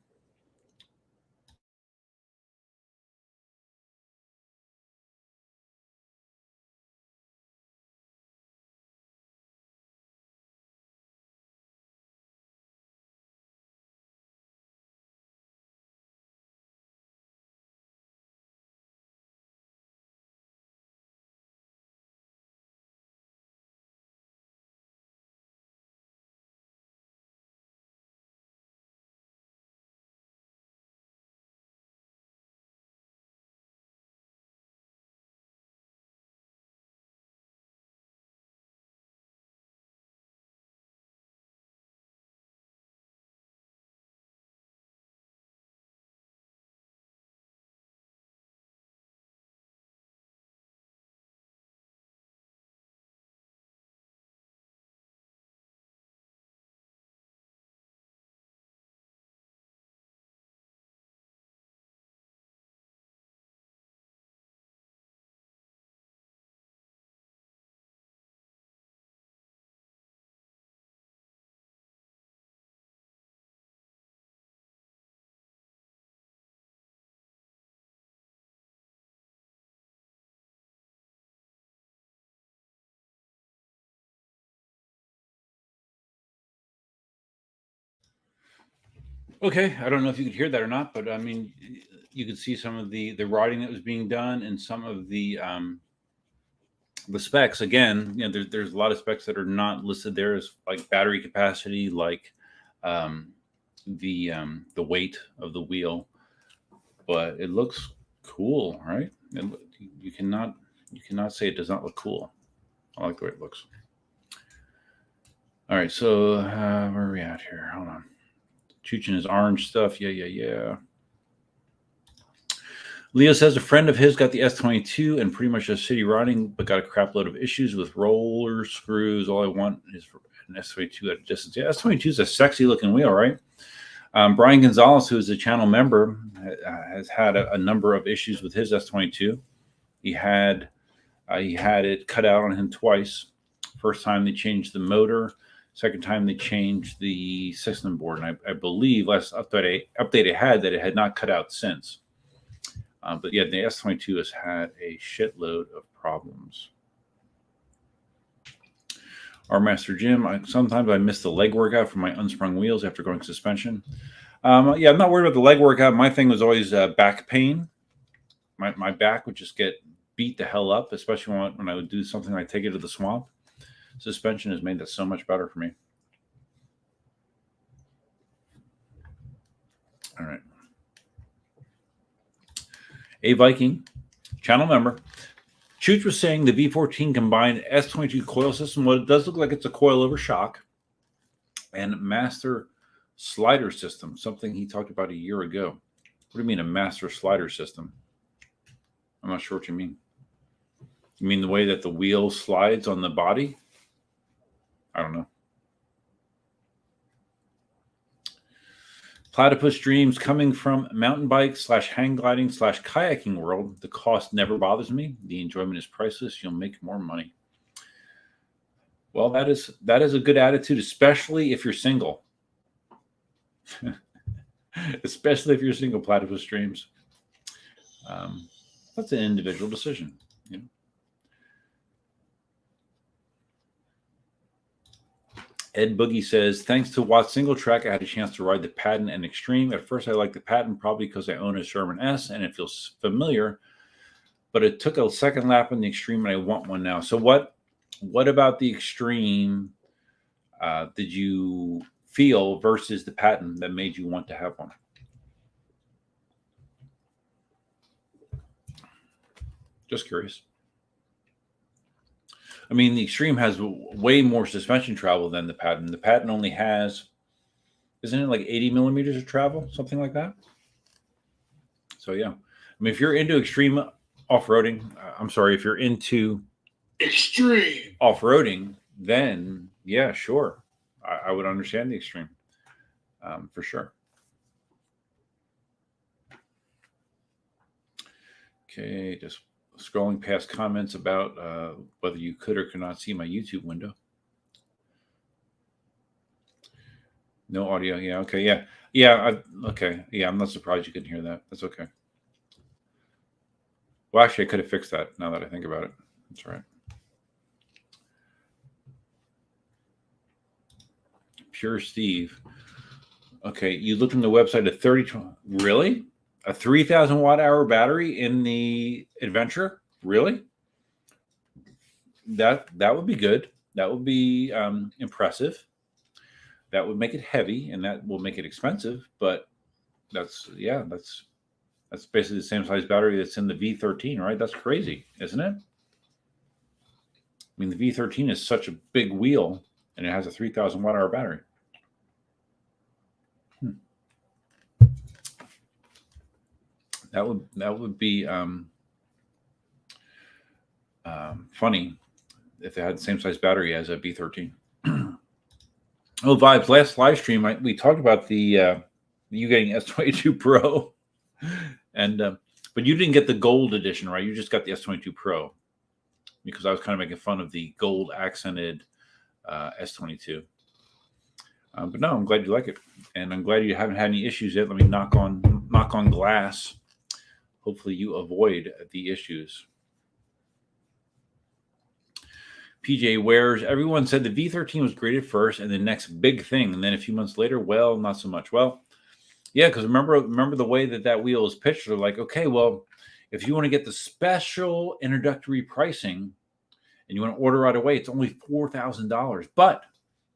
Okay, I don't know if you could hear that or not, but I mean, you could see some of the writing that was being done and some of the specs. Again, there's a lot of specs that are not listed there, as like battery capacity, like um, the weight of the wheel, but it looks cool, right? You cannot say it does not look cool. I like the way it looks. All right, so where are we at here? Hold on. Chooching his orange stuff. Yeah. Leo says a friend of his got the S22 and pretty much just city riding, but got a crap load of issues with roller screws. All I want is an S22 at a distance. Yeah, S22 is a sexy looking wheel, right? Brian Gonzalez, who is a channel member, has had a number of issues with his S22. He had it cut out on him twice. First time they changed the motor. Second time they changed the system board. And I believe last update I had that it had not cut out since. But yeah, the S22 has had a shitload of problems. Our Master Jim, sometimes I miss the leg workout from my unsprung wheels after going suspension. Yeah, I'm not worried about the leg workout. My thing was always back pain. My back would just get beat the hell up, especially when I would do something like take it to the swamp. Suspension has made that so much better for me. All right. A Viking, channel member. Chooch was saying the V14 combined S22 coil system. Well, it does look like it's a coilover shock and master slider system, something he talked about a year ago. What do you mean a master slider system? I'm not sure what you mean. You mean the way that the wheel slides on the body? I don't know. Platypus dreams coming from mountain bike / hang gliding / kayaking world. The cost never bothers me. The enjoyment is priceless. You'll make more money. Well, that is a good attitude, especially if you're single. Especially if you're single, Platypus dreams. That's an individual decision. You know? Ed Boogie says, thanks to Watt Single Track, I had a chance to ride the Patton and Extreme. At first, I liked the Patton probably because I own a Sherman S and it feels familiar. But it took a second lap on the Extreme and I want one now. So what about the Extreme did you feel versus the Patton that made you want to have one? Just curious. I mean, the Extreme has way more suspension travel than the Patton. The Patton only has, isn't it like 80 millimeters of travel, something like that? So, yeah. I mean, if you're into extreme off-roading, if you're into extreme off-roading, then, yeah, sure. I would understand the Extreme for sure. Okay, just scrolling past comments about whether you could or could not see my YouTube window. No audio. Yeah. Okay. Yeah. Okay. Yeah. I'm not surprised you couldn't hear that. That's okay. Well, actually, I could have fixed that now that I think about it. That's right. Pure Steve. Okay. You looked on the website at 30. Really? A 3,000 watt hour battery in the Adventure? Really? That would be good. That would be impressive. That would make it heavy, and that will make it expensive. But that's basically the same size battery that's in the V13, right? That's crazy, isn't it? I mean, the V13 is such a big wheel, and it has a 3,000 watt hour battery. That would be funny if they had the same size battery as a V13. Oh, Vibes, last live stream, we talked about the you getting S22 Pro, and but you didn't get the gold edition, right? You just got the S22 Pro, because I was kind of making fun of the gold accented S22. But no, I'm glad you like it, and I'm glad you haven't had any issues yet. Let me knock on glass. Hopefully, you avoid the issues. PJ Wares, everyone said the V13 was great at first and the next big thing. And then a few months later, well, not so much. Well, Yeah, because remember the way that wheel is pitched. They're like, okay, well, if you want to get the special introductory pricing and you want to order right away, it's only $4,000. But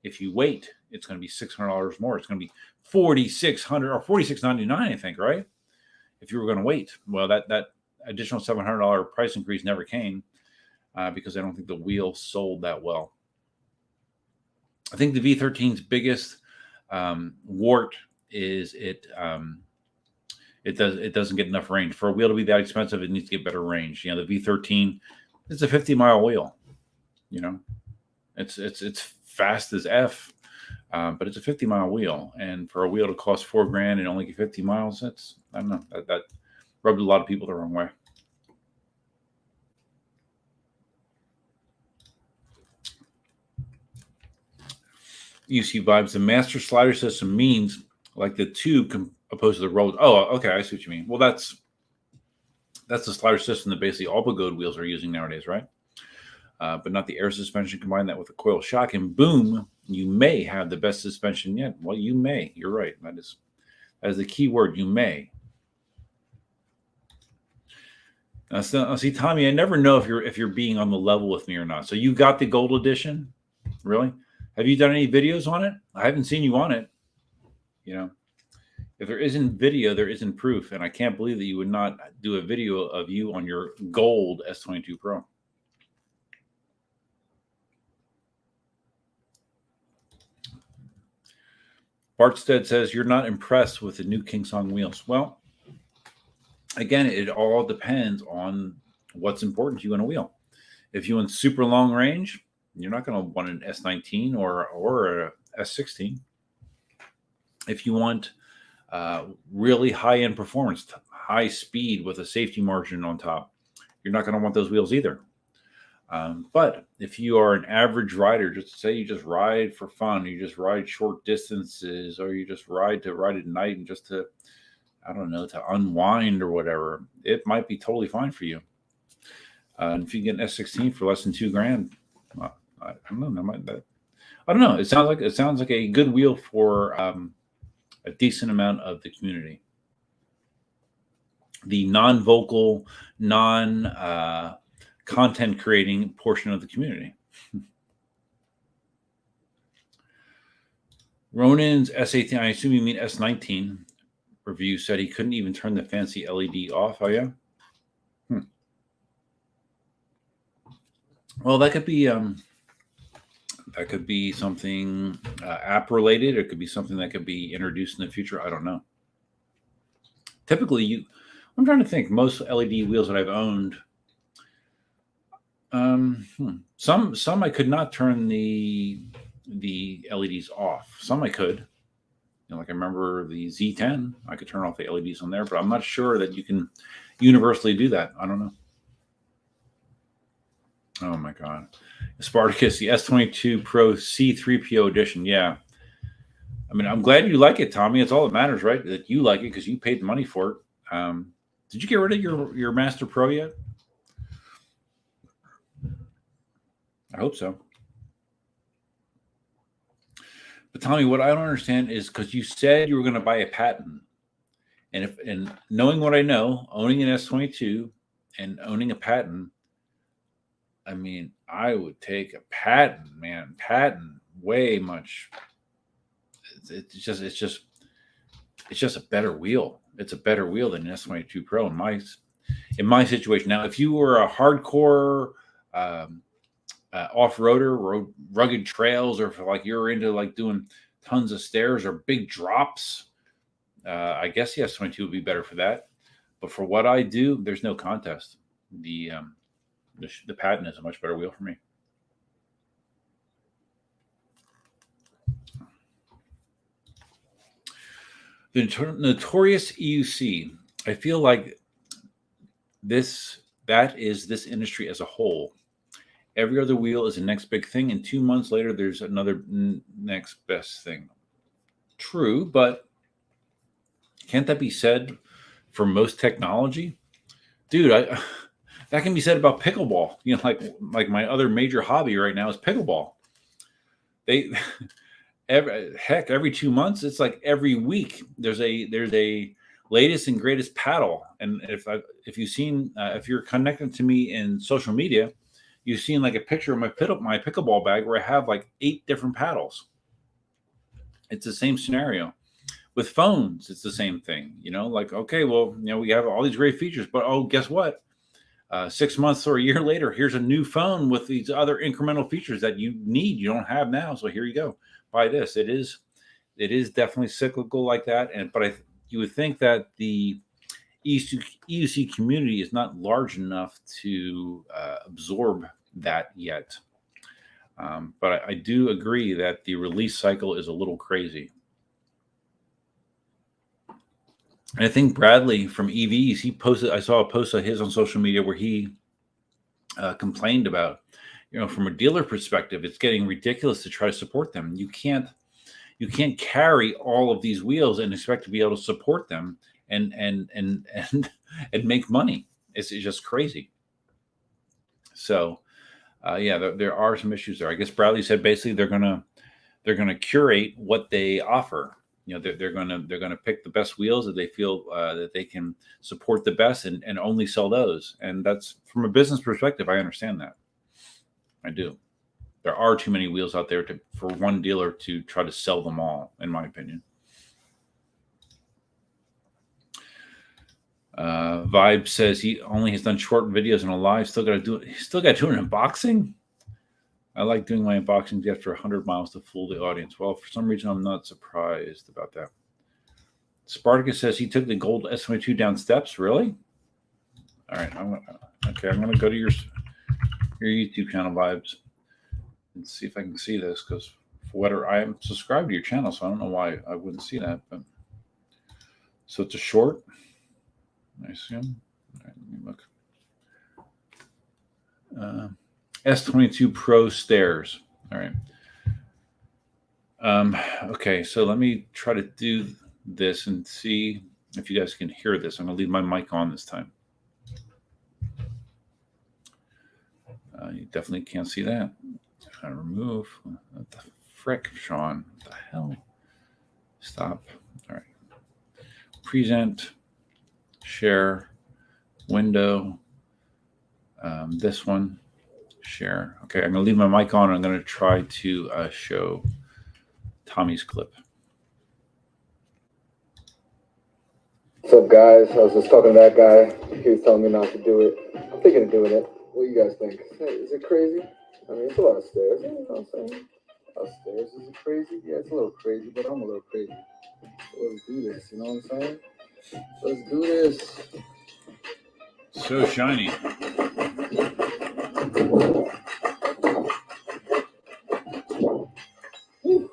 if you wait, it's going to be $600 more. It's going to be $4,600 or $4,699, I think, right? If you were going to wait. Well, that additional $700 price increase never came because I don't think the wheel sold that well. I think the V13's biggest wart is it doesn't get enough range. For a wheel to be that expensive, it needs to get better range. You know, the V13, it's a 50-mile wheel. You know, it's fast as F, but it's a 50-mile wheel. And for a wheel to cost $4,000 and only get 50 miles, that's, I don't know, that rubbed a lot of people the wrong way. UC Vibes, the master slider system means like the tube opposed to the rollers. Oh, okay, I see what you mean. Well, that's the slider system that basically all Pagode wheels are using nowadays, right? But not the air suspension. Combine that with a coil shock, and boom, you may have the best suspension yet. Well, you may. You're right. That is the key word. You may. Now, see, Tommy, I never know if you're being on the level with me or not. So you got the gold edition, really? Have you done any videos on it? I haven't seen you on it. You know, if there isn't video, there isn't proof, and I can't believe that you would not do a video of you on your gold S22 Pro. Bartstead says you're not impressed with the new KingSong wheels. Well, again, it all depends on what's important to you in a wheel. If you want super long range, you're not going to want an S19 or a S16. If you want really high-end performance, high speed with a safety margin on top, you're not going to want those wheels either. But if you are an average rider, just say you just ride for fun, you just ride short distances, or you just ride at night and just to, I don't know, to unwind or whatever, it might be totally fine for you. And if you get an S16 for less than $2,000, well, I don't know. I don't know. It sounds like a good wheel for a decent amount of the community. The non-vocal, content creating portion of the community. Ronin's S18, I assume you mean S19 review, said he couldn't even turn the fancy LED off. Oh yeah. Well, that could be something app related. It could be something that could be introduced in the future. I don't know. Typically, I'm trying to think. Most LED wheels that I've owned, some I could not turn the LEDs off. Some I could. You know, like I remember the Z10, I could turn off the LEDs on there, but I'm not sure that you can universally do that. I don't know. Oh my God. Spartacus, the S22 Pro C3PO edition. Yeah. I mean, I'm glad you like it, Tommy. It's all that matters, right? That you like it because you paid the money for it. Did you get rid of your Master Pro yet? I hope so. But Tommy, what I don't understand is because you said you were going to buy a patent. And knowing what I know, owning an S22 and owning a patent, I mean, I would take a patent, man. Patent way much. It's just a better wheel. It's a better wheel than an S22 Pro in my situation. Now, if you were a hardcore off-roader, rugged trails, or if like you're into like doing tons of stairs or big drops, I guess the S22 would be better for that. But for what I do, there's no contest. The patent is a much better wheel for me. The notorious EUC. I feel like that is this industry as a whole. Every other wheel is the next big thing, and 2 months later, there's another next best thing. True, but can't that be said for most technology? Dude, that can be said about pickleball. You know, like my other major hobby right now is pickleball. every 2 months. It's like every week there's a latest and greatest paddle. And if you've seen, if you're connected to me in social media, you've seen like a picture of my pickleball bag where I have like 8 different paddles. It's the same scenario. With phones, it's the same thing. Like, okay, well, we have all these great features, but guess what? 6 months or a year later, here's a new phone with these other incremental features that you don't have now. So here you go, buy this. It is definitely cyclical like that. But you would think that the EUC community is not large enough to absorb that yet. But I do agree that the release cycle is a little crazy. And I think Bradley from EVs, I saw a post of his on social media where he complained about, from a dealer perspective, it's getting ridiculous to try to support them. You can't carry all of these wheels and expect to be able to support them and make money. It's just crazy. So, there are some issues there. I guess Bradley said basically they're gonna curate what they offer. They're gonna pick the best wheels that they feel that they can support the best and only sell those. And that's, from a business perspective, I understand that. I do. There are too many wheels out there for one dealer to try to sell them all, in my opinion. Vibe says he only has done short videos and a live. Still got to do it. Still got to do an unboxing. I like doing my unboxings after 100 miles to fool the audience. Well, for some reason, I'm not surprised about that. Spartacus says he took the gold S22 down steps. Really? All right. I'm going to go to your YouTube channel, Vibes, and see if I can see this, because for whatever, I am subscribed to your channel, so I don't know why I wouldn't see that. But so it's a short. I assume. All right, let me look. S22 Pro stairs. All right. Okay, so let me try to do this and see if you guys can hear this. I'm going to leave my mic on this time. You definitely can't see that. Remove. What the frick, Sean? What the hell? Stop. All right. Present. Share. Window. This one. Share. Okay, I'm going to leave my mic on. I'm going to try to show Tommy's clip. What's up, guys? I was just talking to that guy. He was telling me not to do it. I'm thinking of doing it. What do you guys think? Is it crazy? I mean, it's a lot of stairs. You know what I'm saying? A lot of stairs. Is it crazy? Yeah, it's a little crazy, but I'm a little crazy. So let's do this. You know what I'm saying? Let's do this. So shiny. Woo.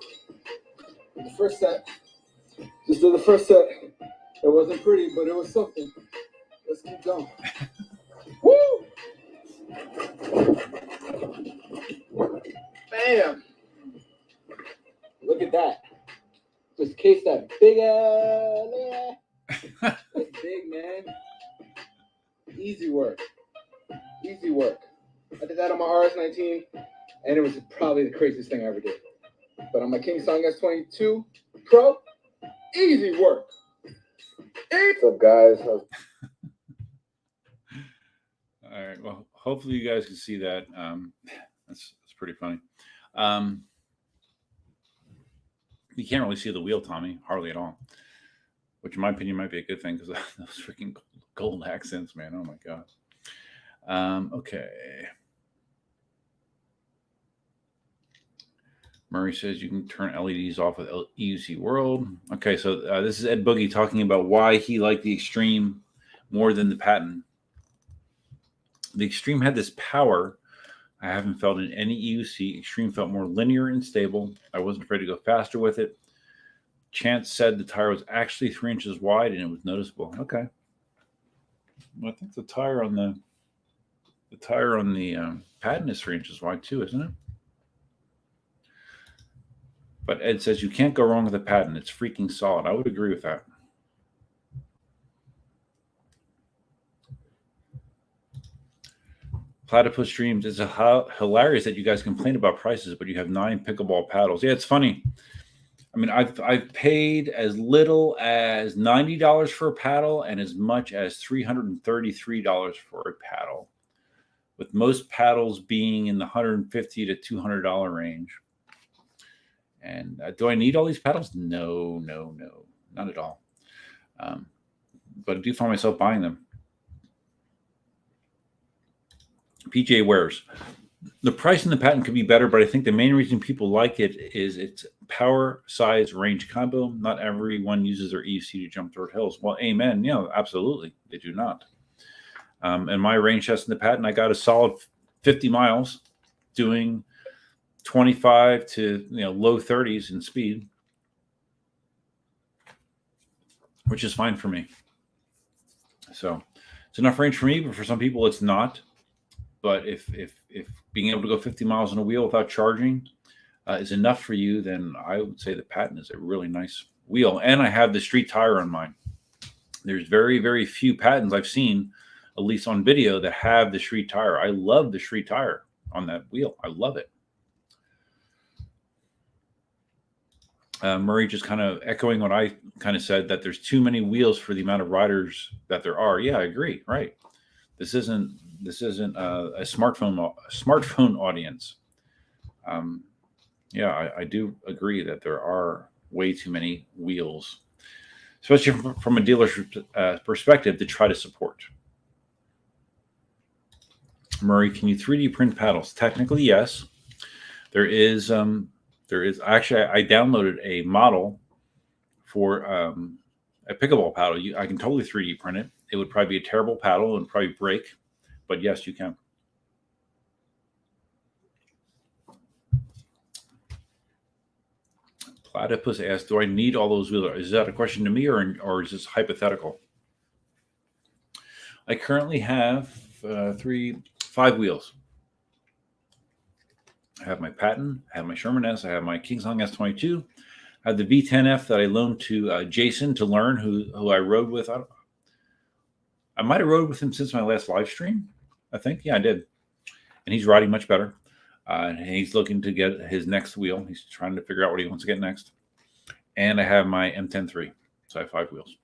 The first set. Just did the first set. It wasn't pretty, but it was something. Let's keep going. Woo! Bam! Look at that. Just case that big ass. Look at that. That's big, man. Easy work. Easy work. I did that on my RS19, and it was probably the craziest thing I ever did. But on my KingSong S22 Pro, easy work. What's up, guys? All right. Well, hopefully you guys can see that. That's pretty funny. You can't really see the wheel, Tommy, hardly at all, which in my opinion might be a good thing, because those freaking gold accents, man. Oh my God. Okay. Murray says you can turn LEDs off with EUC World. Okay, so this is Ed Boogie talking about why he liked the Extreme more than the Patent. The Extreme had this power I haven't felt in any EUC. Extreme felt more linear and stable. I wasn't afraid to go faster with it. Chance said the tire was actually 3 inches wide and it was noticeable. Okay. Well, I think the tire on the Patent is 3 inches wide too, isn't it? But Ed says you can't go wrong with the Patent. It's freaking solid. I would agree with that. Platypus Dreams. It's hilarious that you guys complain about prices, but you have 9 pickleball paddles. Yeah, it's funny. I mean, I've paid as little as $90 for a paddle and as much as $333 for a paddle, with most paddles being in the $150 to $200 range. And do I need all these paddles? No, not at all. But I do find myself buying them. PJ Wares. The price in the patent could be better, but I think the main reason people like it is its power, size, range combo. Not everyone uses their EC to jump dirt hills. Well, amen. Yeah, absolutely. They do not. And my range test in the patent, I got a solid 50 miles doing 25 to low 30s in speed, which is fine for me. So it's enough range for me, but for some people it's not. But if being able to go 50 miles on a wheel without charging is enough for you, then I would say the patent is a really nice wheel. And I have the street tire on mine. There's very, very few patents I've seen, at least on video, that have the street tire. I love the street tire on that wheel. I love it. Murray just kind of echoing what I kind of said, that there's too many wheels for the amount of riders that there are. Yeah, I agree. Right. This isn't a smartphone audience. Yeah, I do agree that there are way too many wheels, especially from a dealer's perspective, to try to support. Murray, can you 3D print paddles? Technically, yes. There is actually, I downloaded a model for a pickleball paddle. I can totally 3D print it. It would probably be a terrible paddle and probably break, but yes, you can. Platypus asked, do I need all those wheels? Is that a question to me or is this hypothetical? I currently have 5 wheels. I have my Patton, I have my Sherman S, I have my KingSong S22, I have the V10F that I loaned to Jason to learn, who I rode with. I might have rode with him since my last live stream, I think. Yeah, I did. And he's riding much better. And he's looking to get his next wheel. He's trying to figure out what he wants to get next. And I have my M10-3. So I have 5 wheels.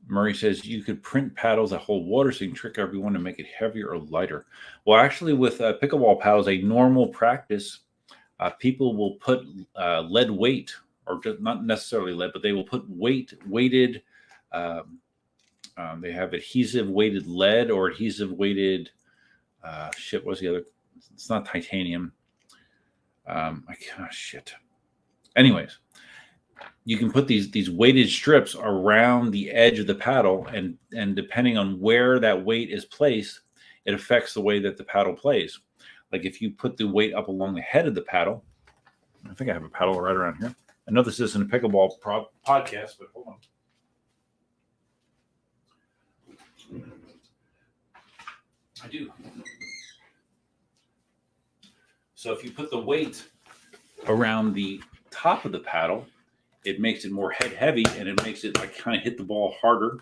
Murray says you could print paddles that hold water so you can trick everyone to make it heavier or lighter. Well, actually, with pickleball paddles, a normal practice, people will put lead weight, or just not necessarily lead, but they will put weighted. They have adhesive weighted lead or adhesive weighted. What's the other? It's not titanium. Shit. Anyways. You can put these weighted strips around the edge of the paddle, and depending on where that weight is placed, it affects the way that the paddle plays. Like if you put the weight up along the head of the paddle, I think I have a paddle right around here. I know this isn't a pickleball podcast, but hold on. I do. So if you put the weight around the top of the paddle, it makes it more head heavy, and it makes it like kind of hit the ball harder.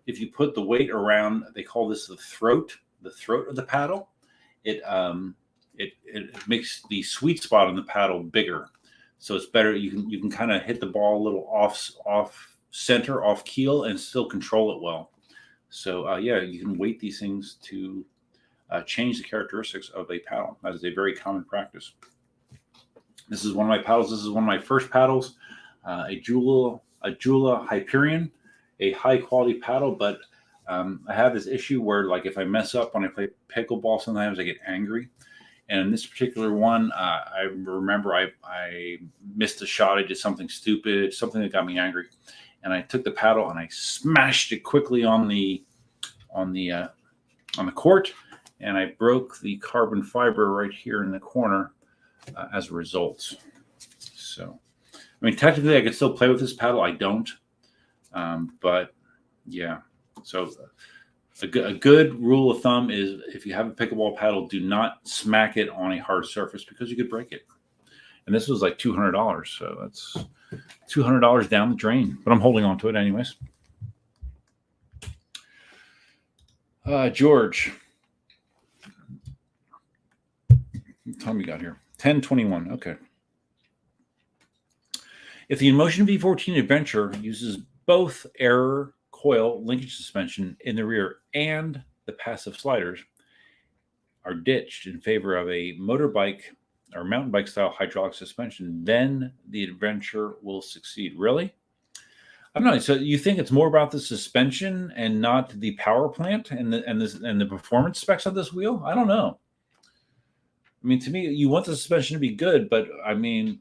If you put the weight around, they call this the throat of the paddle. It makes the sweet spot on the paddle bigger, so it's better. You can kind of hit the ball a little off center, off keel, and still control it well. So yeah, you can weight these things to change the characteristics of a paddle. That is a very common practice. This is one of my paddles. This is one of my first paddles. A Jula Hyperion, a high quality paddle, but I have this issue where, like, if I mess up when I play pickleball, sometimes I get angry. And in this particular one, I remember I missed a shot. I did something stupid, something that got me angry, and I took the paddle and I smashed it quickly on the court, and I broke the carbon fiber right here in the corner as a result. So. I mean, technically, I could still play with this paddle. I don't. But, yeah. So, a good rule of thumb is if you have a pickleball paddle, do not smack it on a hard surface because you could break it. And this was like $200. So, that's $200 down the drain. But I'm holding on to it anyways. George. What time we got here? 10:21. Okay. If the Inmotion V14 Adventure uses both air coil linkage suspension in the rear and the passive sliders are ditched in favor of a motorbike or mountain bike style hydraulic suspension, then the Adventure will succeed. Really? I don't know. So you think it's more about the suspension and not the power plant and the performance specs of this wheel? I don't know. I mean, to me, you want the suspension to be good, but I mean,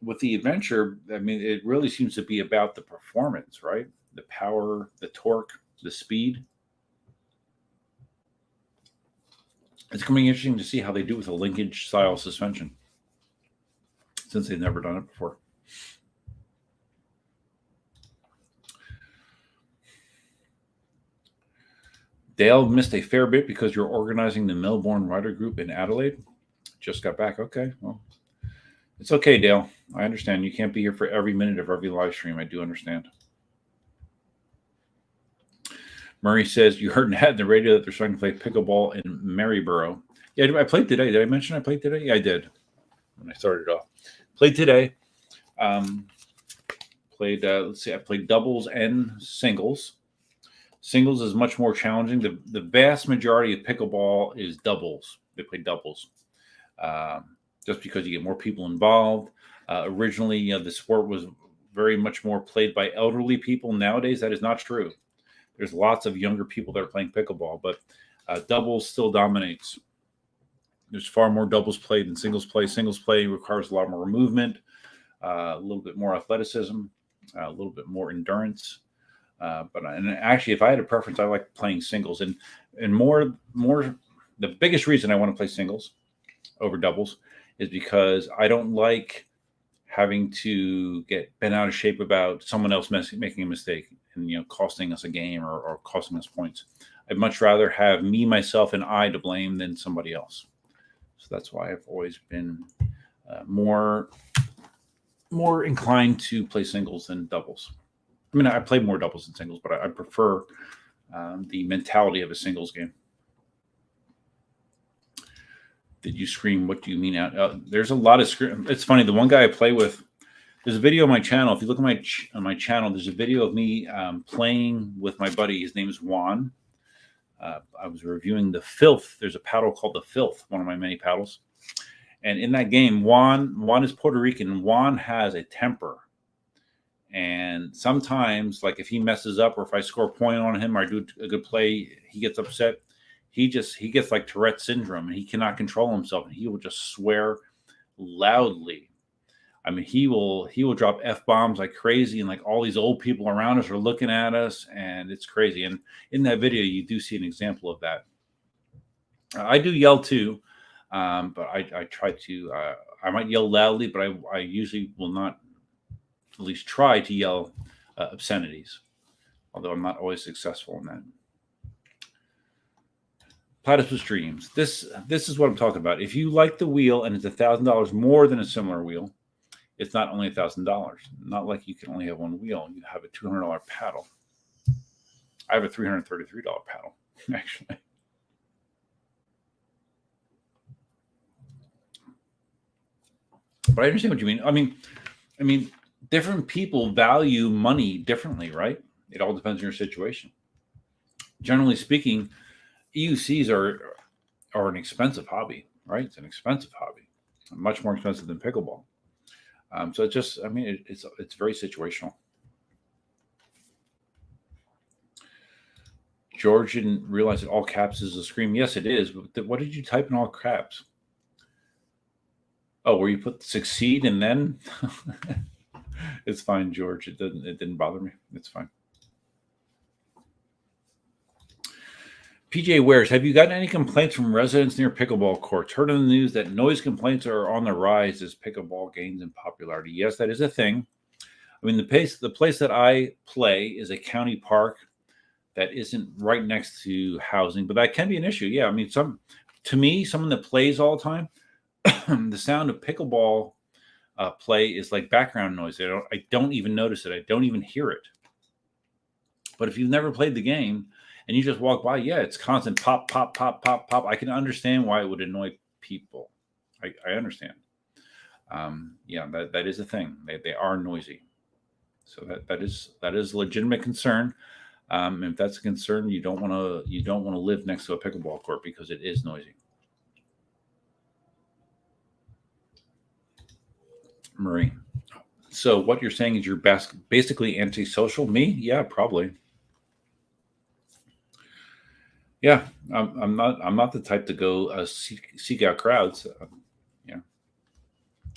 with the Adventure, I mean, it really seems to be about the performance, right? The power, the torque, the speed. It's going to be interesting to see how they do with a linkage style suspension, since they've never done it before. Dale missed a fair bit because you're organizing the Melbourne Rider Group in Adelaide. Just got back. Okay, well, it's okay, Dale. I understand. You can't be here for every minute of every live stream. I do understand. Murray says, you heard an ad in the radio that they're starting to play pickleball in Maryborough. Yeah, I played today. Did I mention I played today? Yeah, I did. When I started off. Played today. Let's see, I played doubles and singles. Singles is much more challenging. The vast majority of pickleball is doubles. They play doubles. Just because you get more people involved. Originally, the sport was very much more played by elderly people. Nowadays, that is not true. There's lots of younger people that are playing pickleball, but doubles still dominates. There's far more doubles played than singles play. Singles play requires a lot more movement, a little bit more athleticism, a little bit more endurance. And actually, if I had a preference, I like playing singles. And more, the biggest reason I want to play singles over doubles is because I don't like having to get bent out of shape about someone else making a mistake and costing us a game or costing us points. I'd much rather have me, myself, and I to blame than somebody else. So that's why I've always been more inclined to play singles than doubles. I mean, I play more doubles than singles, but I prefer the mentality of a singles game. Did you scream? What do you mean out? There's a lot of scream. It's funny. The one guy I play with, there's a video on my channel. If you look at my channel, there's a video of me playing with my buddy. His name is Juan. I was reviewing the Filth. There's a paddle called the Filth, one of my many paddles. And in that game, Juan is Puerto Rican, and Juan has a temper. And sometimes, like if he messes up or if I score a point on him or I do a good play, he gets upset. He gets like Tourette syndrome and he cannot control himself. And he will just swear loudly. I mean, he will drop F-bombs like crazy. And like all these old people around us are looking at us and it's crazy. And in that video, you do see an example of that. I do yell too, but I try to, I might yell loudly, but I usually will not at least try to yell obscenities, although I'm not always successful in that. Platypus Dreams. This is what I'm talking about. If you like the wheel and it's $1,000 more than a similar wheel, it's not only $1,000. Not like you can only have one wheel. You have a $200 paddle. I have a $333 paddle, actually. But I understand what you mean. I mean, different people value money differently, right? It all depends on your situation. Generally speaking, EUCs are an expensive hobby, right? It's an expensive hobby, much more expensive than pickleball. So it's just, I mean, it's very situational. George didn't realize that all caps is a scream. Yes, it is. But what did you type in all caps? Oh, where you put succeed and then? It's fine, George. It didn't bother me. It's fine. PJ Wares, have you gotten any complaints from residents near pickleball courts? Heard in the news that noise complaints are on the rise as pickleball gains in popularity. Yes, that is a thing. I mean, the place that I play is a county park that isn't right next to housing, but that can be an issue. Yeah, I mean, someone that plays all the time, the sound of pickleball play is like background noise. I don't even notice it. I don't even hear it. But if you've never played the game and you just walk by, yeah, it's constant pop, pop, pop, pop, pop. I can understand why it would annoy people. I understand. Yeah, that is a thing. They are noisy. So that is a legitimate concern. If that's a concern, you don't want to live next to a pickleball court because it is noisy. Marie. So what you're saying is you're basically antisocial? Me? Yeah, probably. Yeah, I'm not the type to go seek out crowds. Yeah,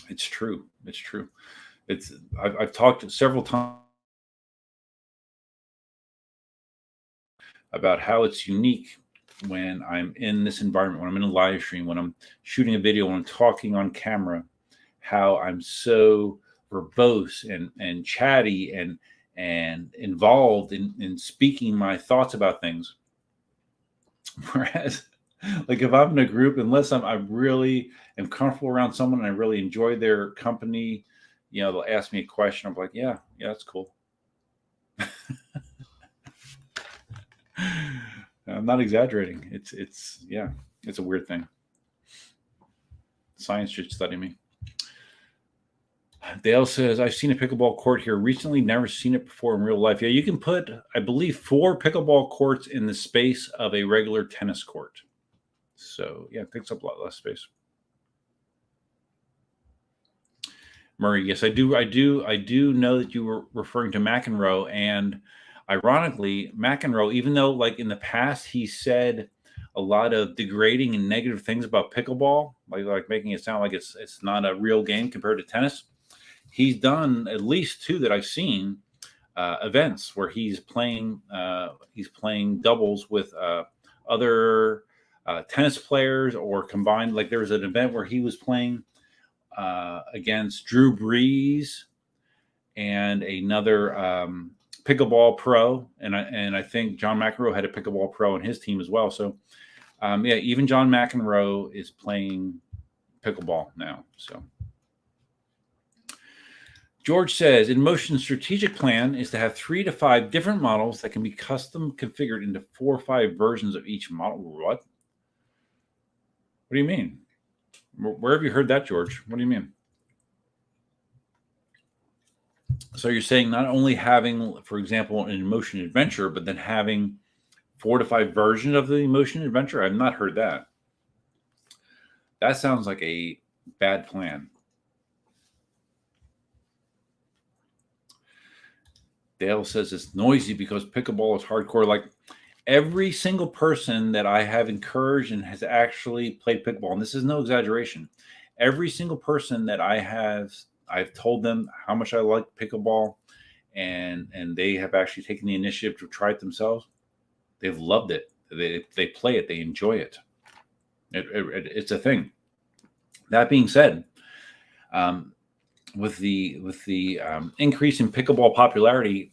it's true. It's true. I've talked several times about how it's unique when I'm in this environment, when I'm in a live stream, when I'm shooting a video, when I'm talking on camera, how I'm so verbose and chatty and involved in speaking my thoughts about things. Whereas, like if I'm in a group, unless I really am comfortable around someone and I really enjoy their company, they'll ask me a question. I'm like, yeah, that's cool. I'm not exaggerating. It's a weird thing. Science should study me. Dale says, I've seen a pickleball court here recently, never seen it before in real life. Yeah, you can put, I believe, 4 pickleball courts in the space of a regular tennis court. So yeah, it takes up a lot less space. Murray, yes, I do know that you were referring to McEnroe, and ironically, McEnroe, even though like in the past he said a lot of degrading and negative things about pickleball, like making it sound like it's not a real game compared to tennis, he's done at least 2 that I've seen events where he's playing doubles with other tennis players or combined. Like there was an event where he was playing against Drew Brees and another pickleball pro, and I think John McEnroe had a pickleball pro on his team as well. So even John McEnroe is playing pickleball now. So George says, Inmotion's strategic plan is to have 3 to 5 different models that can be custom configured into 4 or 5 versions of each model. What? What do you mean? Where have you heard that, George? What do you mean? So you're saying not only having, for example, an Inmotion Adventure, but then having 4 to 5 versions of the Inmotion Adventure? I've not heard that. That sounds like a bad plan. Dale says it's noisy because pickleball is hardcore. Like every single person that I have encouraged and has actually played pickleball, and this is no exaggeration, every single person that I've told them how much I like pickleball, and they have actually taken the initiative to try it themselves. They've loved it. They play it. They enjoy it. It's a thing. That being said, with the increase in pickleball popularity,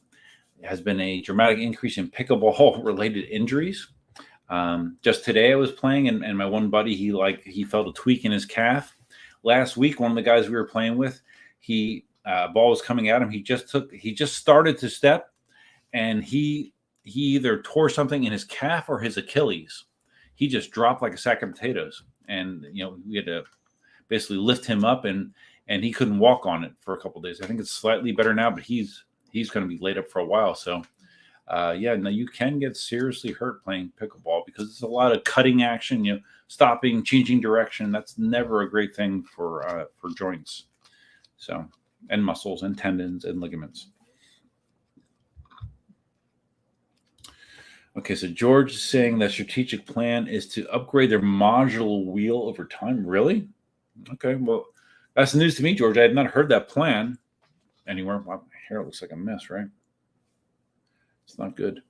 has been a dramatic increase in pickleball related injuries. Just today I was playing and my one buddy, he felt a tweak in his calf. Last week, one of the guys we were playing with, ball was coming at him. He just started to step and he either tore something in his calf or his Achilles. He just dropped like a sack of potatoes. And we had to basically lift him up and he couldn't walk on it for a couple of days. I think it's slightly better now, but he's going to be laid up for a while. So, you can get seriously hurt playing pickleball because it's a lot of cutting action, stopping, changing direction. That's never a great thing for joints. So, and muscles and tendons and ligaments. Okay, so George is saying the strategic plan is to upgrade their modular wheel over time. Really? Okay, well, that's news to me, George. I had not heard that plan anywhere. My hair looks like a mess, right? It's not good.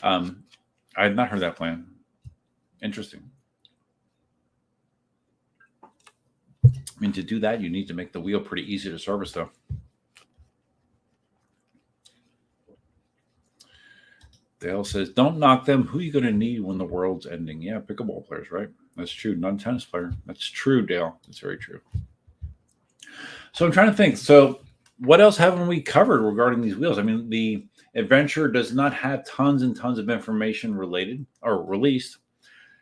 I had not heard that plan. Interesting. I mean, to do that, you need to make the wheel pretty easy to service, though. Dale says, don't knock them. Who are you going to need when the world's ending? Yeah, pickleball players, right? That's true. Not a tennis player. That's true, Dale. That's very true. So I'm trying to think. So what else haven't we covered regarding these wheels? I mean, the Adventure does not have tons and tons of information related or released.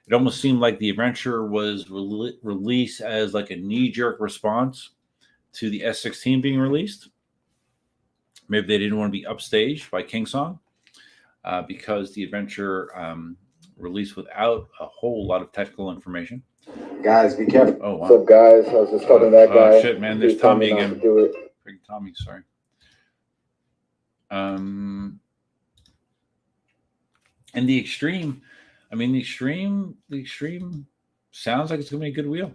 It almost seemed like the Adventure was released as like a knee-jerk response to the S16 being released. Maybe they didn't want to be upstaged by KingSong because the Adventure released without a whole lot of technical information. Guys, be careful. Oh, wow. What's up, guys? I was just talking to that guy. Oh, shit, man. There's Tommy again. Do it. Freaking Tommy, sorry. And the Extreme, I mean, the Extreme sounds like it's going to be a good wheel.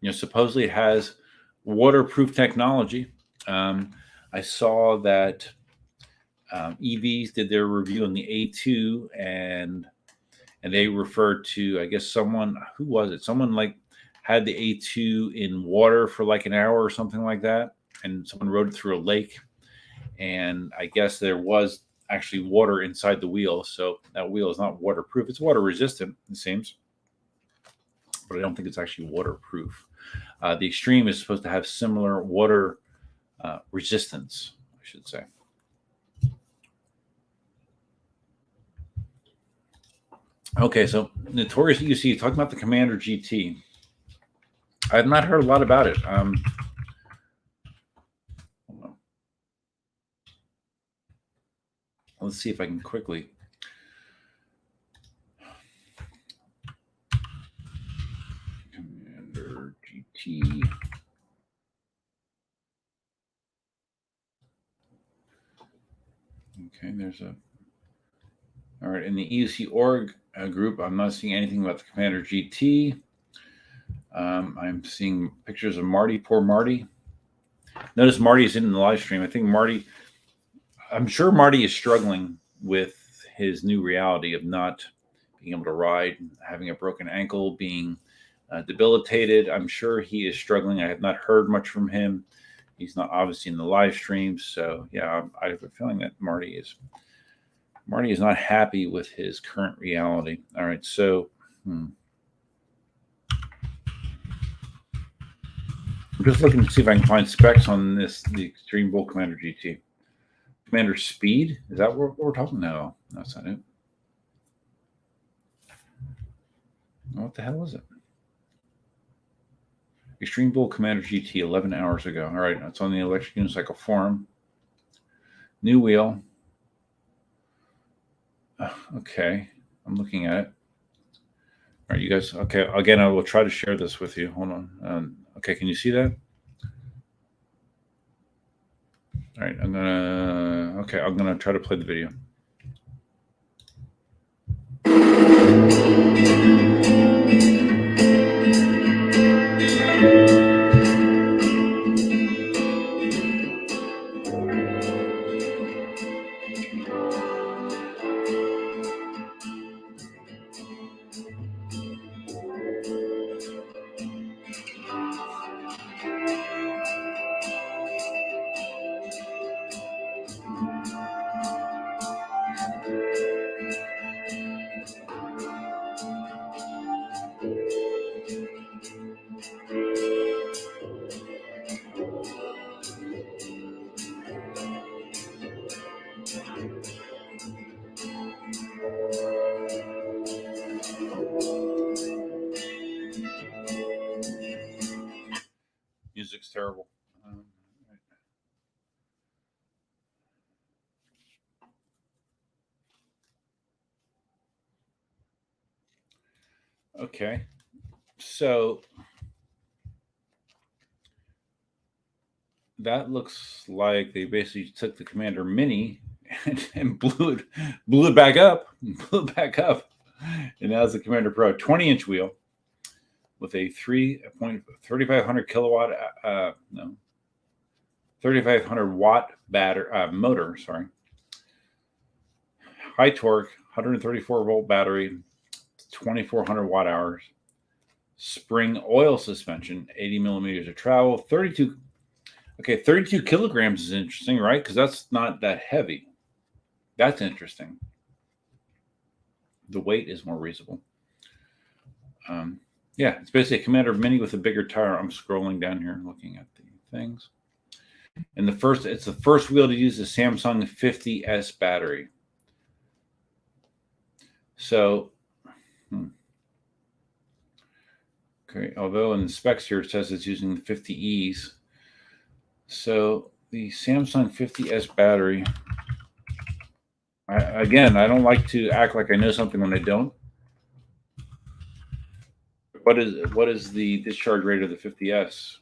You know, supposedly it has waterproof technology. I saw that EVs did their review on the A2, and they referred to, I guess, someone, who was it? Someone like had the A2 in water for like an hour or something like that, and someone rode it through a lake, and I guess there was actually water inside the wheel, so that wheel is not waterproof. It's water resistant, it seems, but I don't think it's actually waterproof. The Extreme is supposed to have similar water resistance, I should say. Okay, so Notorious EUC, talking about the Commander GT. I've not heard a lot about it. Let's see if I can quickly. Commander GT. Okay, there's a. All right, in the EUC org group, I'm not seeing anything about the Commander GT. I'm seeing pictures of Marty. Poor Marty. Notice Marty is in the live stream. I think Marty. I'm sure Marty is struggling with his new reality of not being able to ride, having a broken ankle, being debilitated. I'm sure he is struggling. I have not heard much from him. He's not obviously in the live stream. So, yeah, I have a feeling that Marty is not happy with his current reality. All right, so I'm just looking to see if I can find specs on the Extreme Bull Commander GT. Commander Speed? Is that what we're talking? No, that's not it. What the hell is it? Extreme Bull Commander GT 11 hours ago. All right, it's on the Electric Unicycle forum. New wheel. Okay, I'm looking at it. All right, you guys. Okay, again, I will try to share this with you. Hold on. Okay, can you see that? All right, I'm gonna try to play the video. Music's terrible. Okay, so that looks like they basically took the Commander Mini and blew it back up, and now it's the Commander Pro 20-inch wheel with a 3,500 kilowatt 3,500 watt motor. Sorry, high torque, 134 volt battery, 2,400 watt hours, spring oil suspension, 80 millimeters of travel, 32 kilograms is interesting, right? Because that's not that heavy. That's interesting. The weight is more reasonable. Yeah, it's basically a Commander Mini with a bigger tire. I'm scrolling down here looking at the things. And it's the first wheel to use the Samsung 50S battery. So, Okay, although in the specs here it says it's using the 50Es. So the Samsung 50S battery, again, I don't like to act like I know something when I don't. What is the discharge rate of the 50S?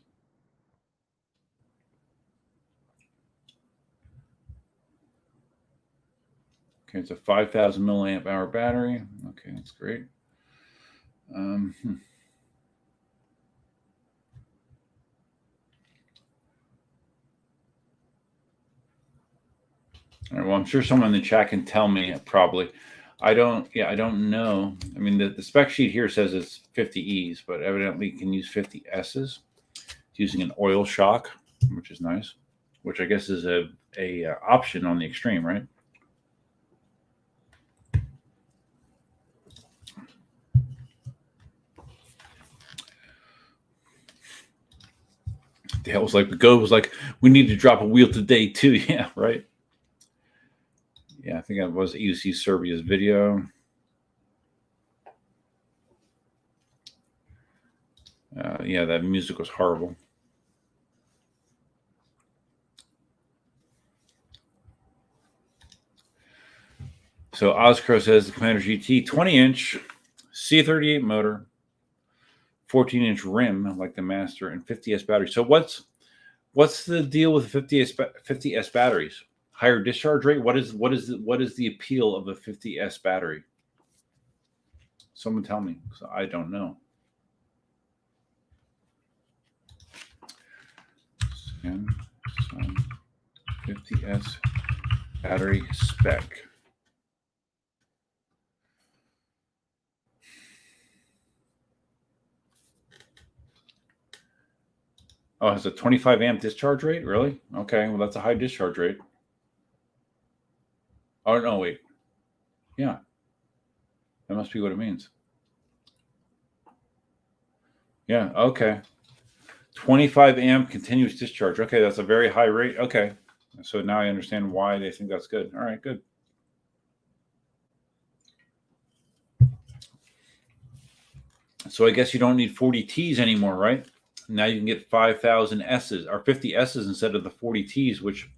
Okay, it's a 5,000 milliamp hour battery. Okay, that's great. All right, well, I'm sure someone in the chat can tell me probably. I don't know. I mean, the spec sheet here says it's 50Es, but evidently you can use 50Ss. It's using an oil shock, which is nice, which I guess is a option on the Extreme, right? Dale was like, the Go was like, we need to drop a wheel today too. Yeah, right. Yeah, I think that was EUC Serbia's video. Yeah, that music was horrible. So Oscro says the Commander GT 20-inch C38 motor, 14-inch rim like the Master, and 50S battery. So what's the deal with 50S batteries? Higher discharge rate? What is the appeal of a 50S battery? Someone tell me, because I don't know. Samsung 50S battery spec. Oh, it has a 25 amp discharge rate? Really? Okay, well, that's a high discharge rate. Oh, no, wait. Yeah. That must be what it means. Yeah, okay. 25 amp continuous discharge. Okay, that's a very high rate. Okay. So now I understand why they think that's good. All right, good. So I guess you don't need 40Ts anymore, right? Now you can get 5,000 S's or 50 S's instead of the 40Ts, which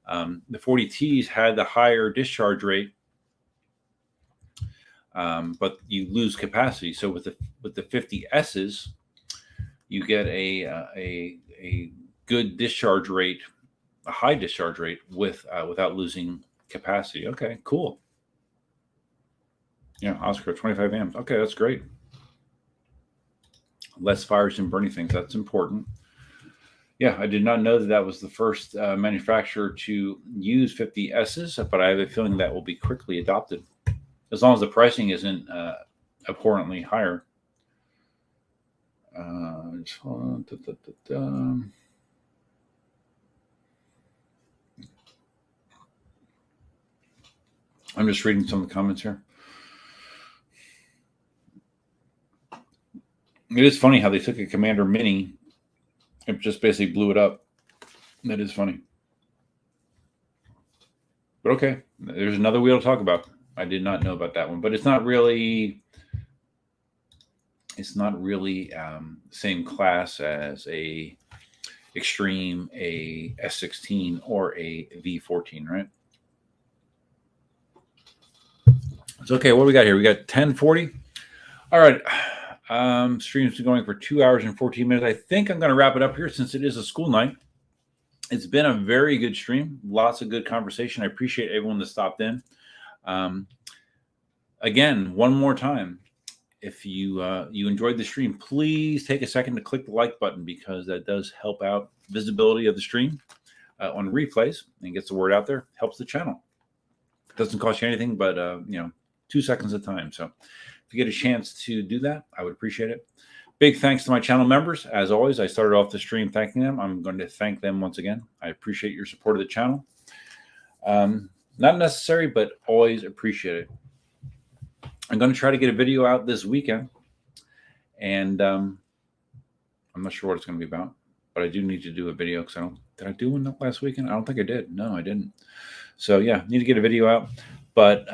the 40Ts had the higher discharge rate, but you lose capacity. So with the 50 S's, you get a good discharge rate, a high discharge rate without losing capacity. Okay, cool. Yeah, Oscar 25 amps. Okay, that's great. Less fires and burning things. That's important. Yeah, I did not know that was the first manufacturer to use 50 S's, but I have a feeling that will be quickly adopted, as long as the pricing isn't abhorrently higher. I'm just reading some of the comments here. It is funny how they took a Commander Mini and just basically blew it up. That is funny. But okay, there's another wheel to talk about. I did not know about that one, but it's not really same class as a Extreme, a S16, or a V14, right? It's okay. What do we got here? We got 1040. All right. Stream's been going for 2 hours and 14 minutes. I think I'm going to wrap it up here since it is a school night. It's been a very good stream. Lots of good conversation. I appreciate everyone that stopped in. Again, one more time, if you enjoyed the stream, please take a second to click the like button, because that does help out visibility of the stream on replays and gets the word out there. Helps the channel. It doesn't cost you anything but 2 seconds of time. So if you get a chance to do that, I would appreciate it. Big thanks to my channel members. As always, I started off the stream thanking them. I'm going to thank them once again. I appreciate your support of the channel. Not necessary, but always appreciate it. I'm going to try to get a video out this weekend, and I'm not sure what it's going to be about, but I do need to do a video, because did I do one last weekend? I don't think I did. No, I didn't. So yeah, need to get a video out. But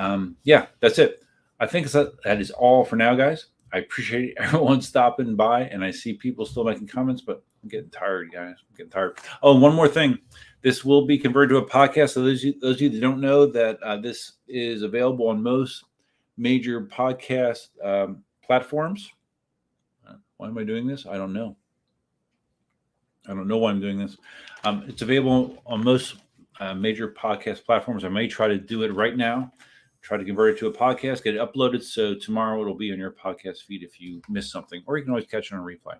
yeah, that's it. I think that is all for now, guys. I appreciate everyone stopping by, and I see people still making comments, but I'm getting tired, guys. I'm getting tired. Oh, and one more thing. This will be converted to a podcast. So those of you that don't know that this is available on most major podcast platforms. Why am I doing this? I don't know. I don't know why I'm doing this. It's available on most major podcast platforms. I may try to do it right now. Try to convert it to a podcast, get it uploaded. So tomorrow it'll be on your podcast feed if you miss something, or you can always catch it on a replay.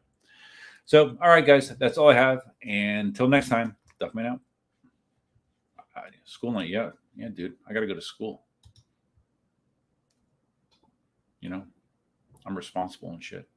So, all right, guys, that's all I have. And until next time, Duffman out. School night, yeah. Yeah, dude, I got to go to school. You know, I'm responsible and shit.